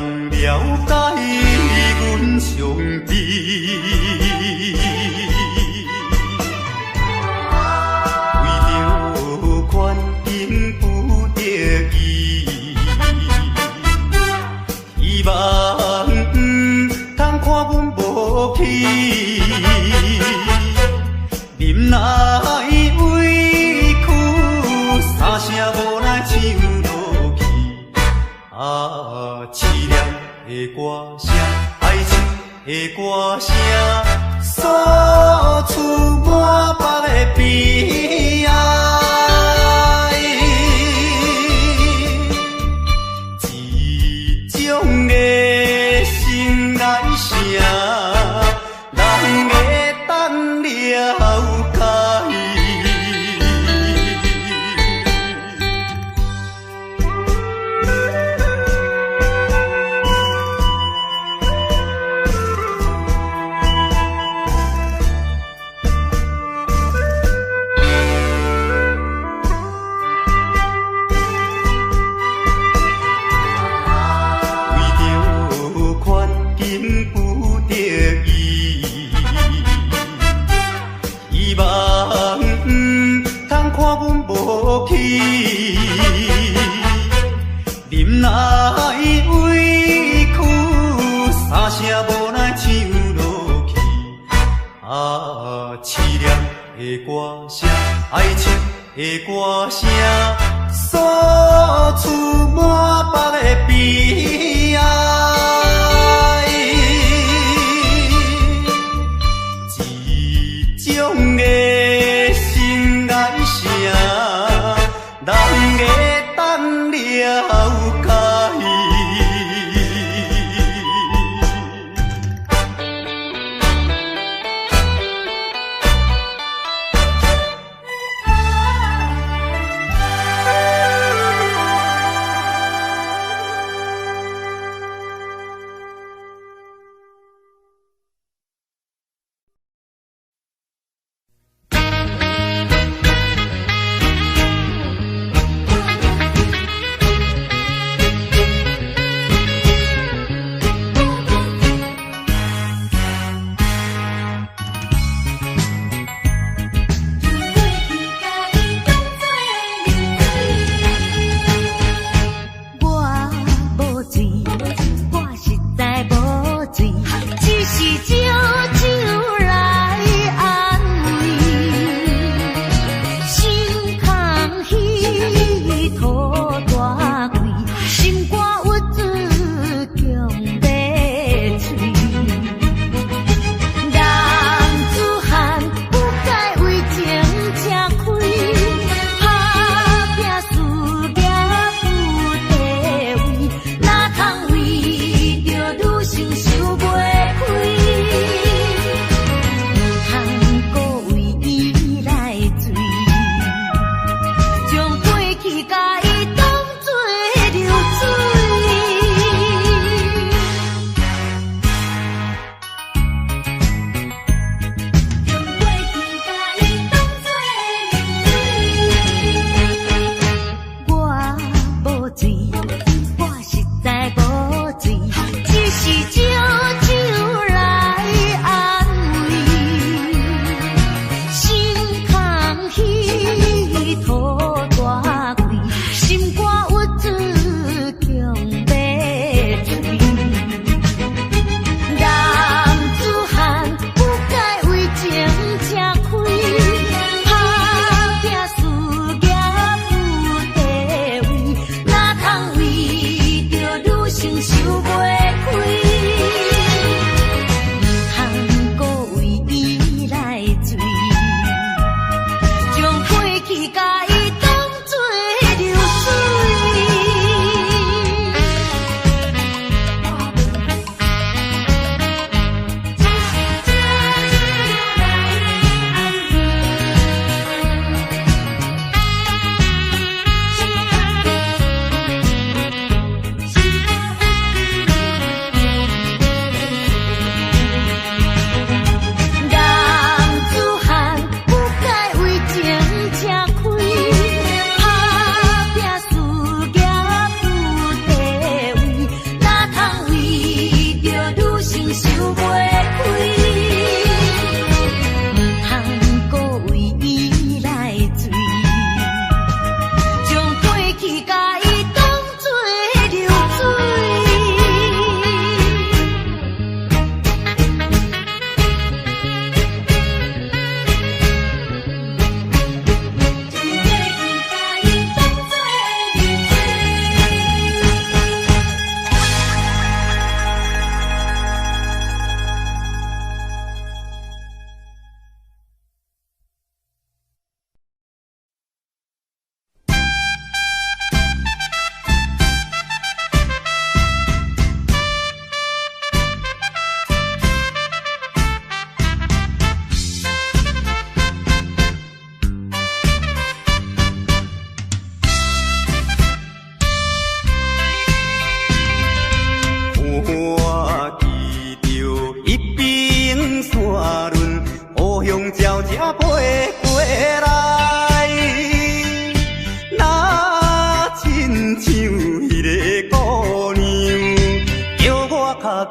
人了解阮上帝，为着权柄不得已，希望通看阮无去，忍耐委屈，三声无奈唱落去。凄凉的歌声，哀情的歌声，诉出满腹的悲哀。一种的心内声，人会等了解。希望通看阮无去，忍耐委屈，三声无奈唱落去。凄凉的歌声，哀情的歌声，诉出满腹的悲哀。一种的心内声，人会等了解。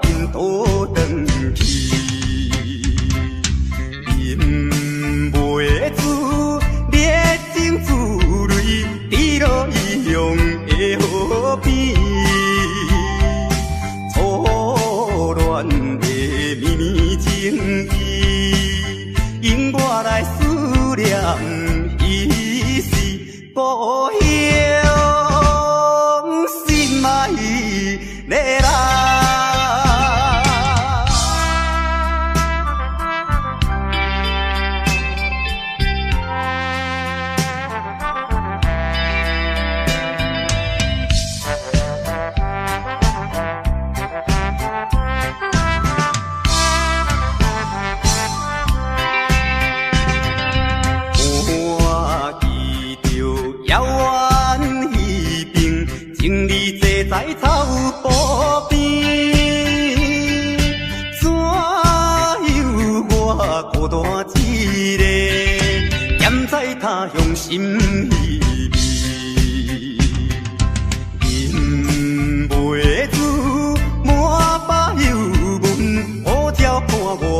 紧倒转去，饮袂住烈情自泪，滴落异乡的河边。初恋的绵绵情意，因我来思念彼时故乡。心爱的人。在草坡边，怎有我孤单一个，踮在他乡心稀微，饮袂住满巴忧闷，好鸟伴我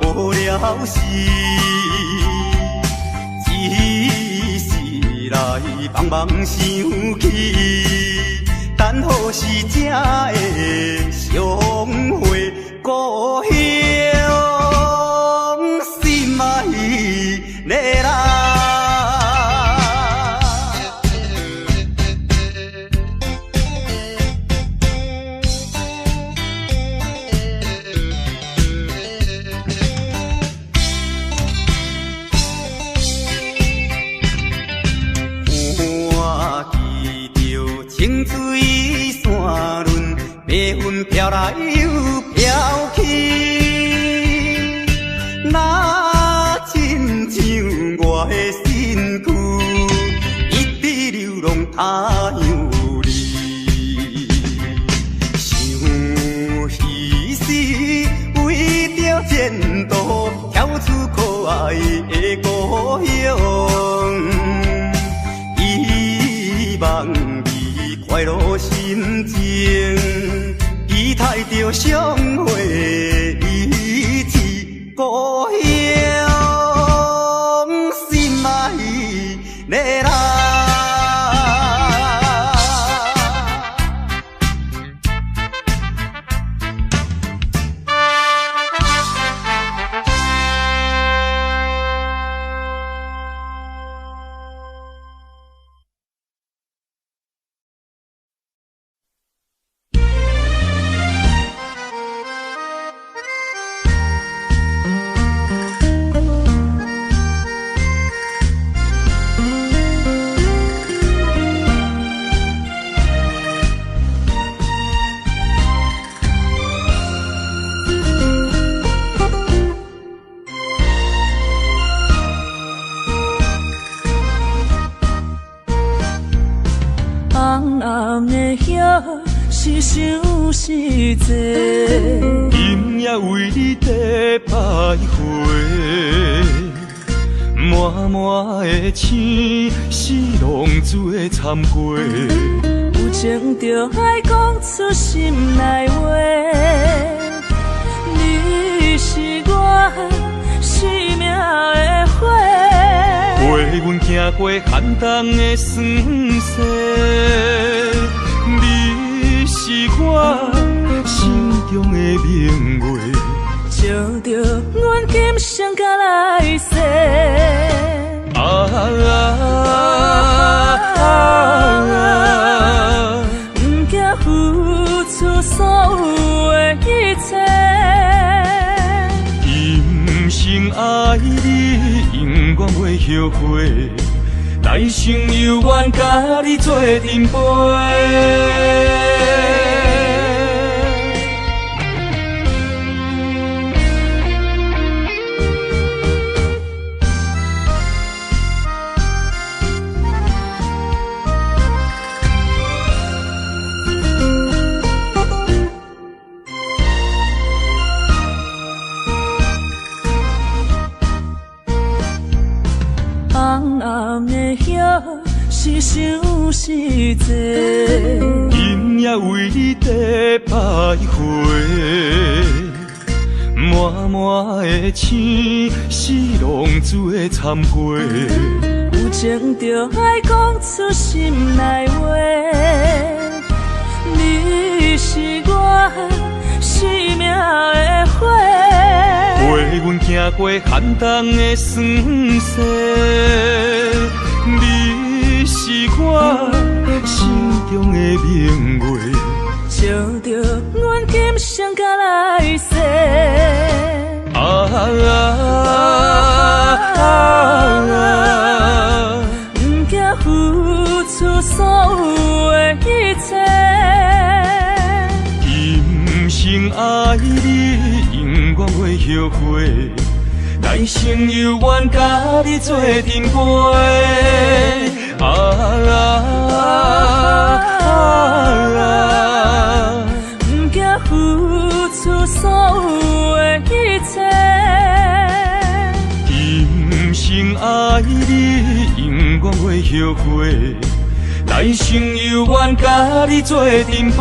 无聊时，一时来茫茫想起。等何时才会相会故乡？心爱的人。清水山峦，白云飘来又飘去，那亲像我的身躯，一直流浪他乡里。想彼时为着前途，跳出可爱的故乡，希望快乐心情，期待着相会一起故乡，心爱的人。是想是多，今夜为你在徘徊，满满的星是浪做参过，有情就爱讲出心内话。你是我生命的花，陪阮行过寒冬的酸涩。你是我心中的明月，照着阮今生甲来世。不惊付出所有的一切，今生爱你，永远袂后悔。来生有缘，甲你做阵陪。红暗的夜，是想是济，今夜为你地徘徊，满满的青是浪子的忏悔。有情就爱讲出心内话，你是我生命的花，陪阮行过寒冬的酸涩，你是我心中的明月，照着阮今生甲来世。不惊付出所有的一切，今生爱你，永远袂后悔。来生有缘甲你做阵陪。不惊付出所有的一切。今生爱你，永远袂后悔。来生有缘甲你做阵陪。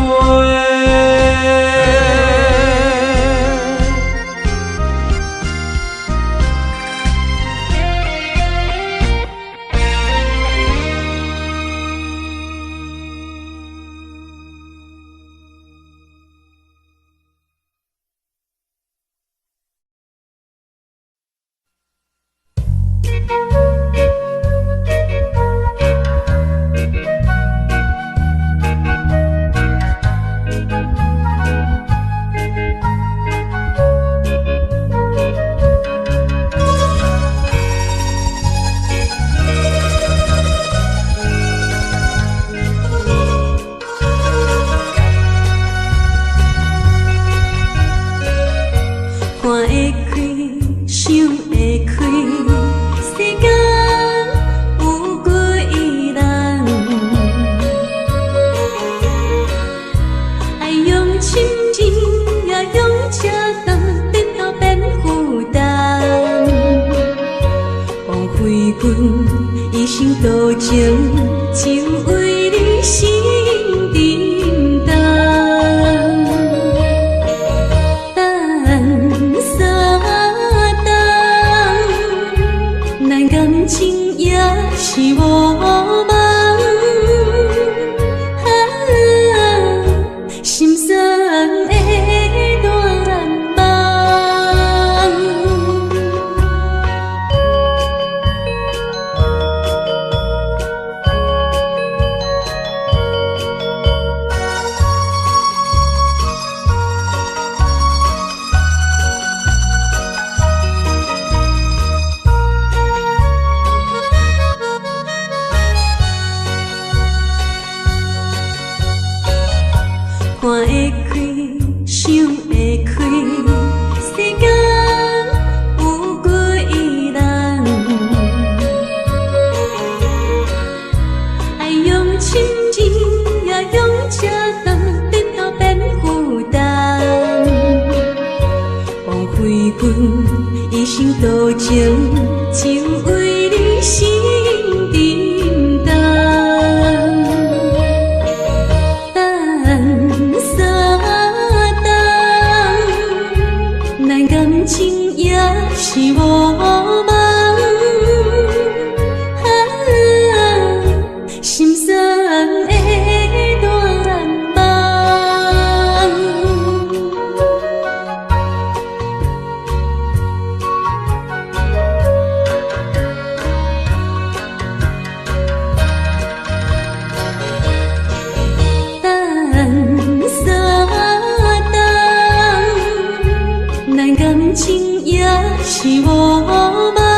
情也是我梦。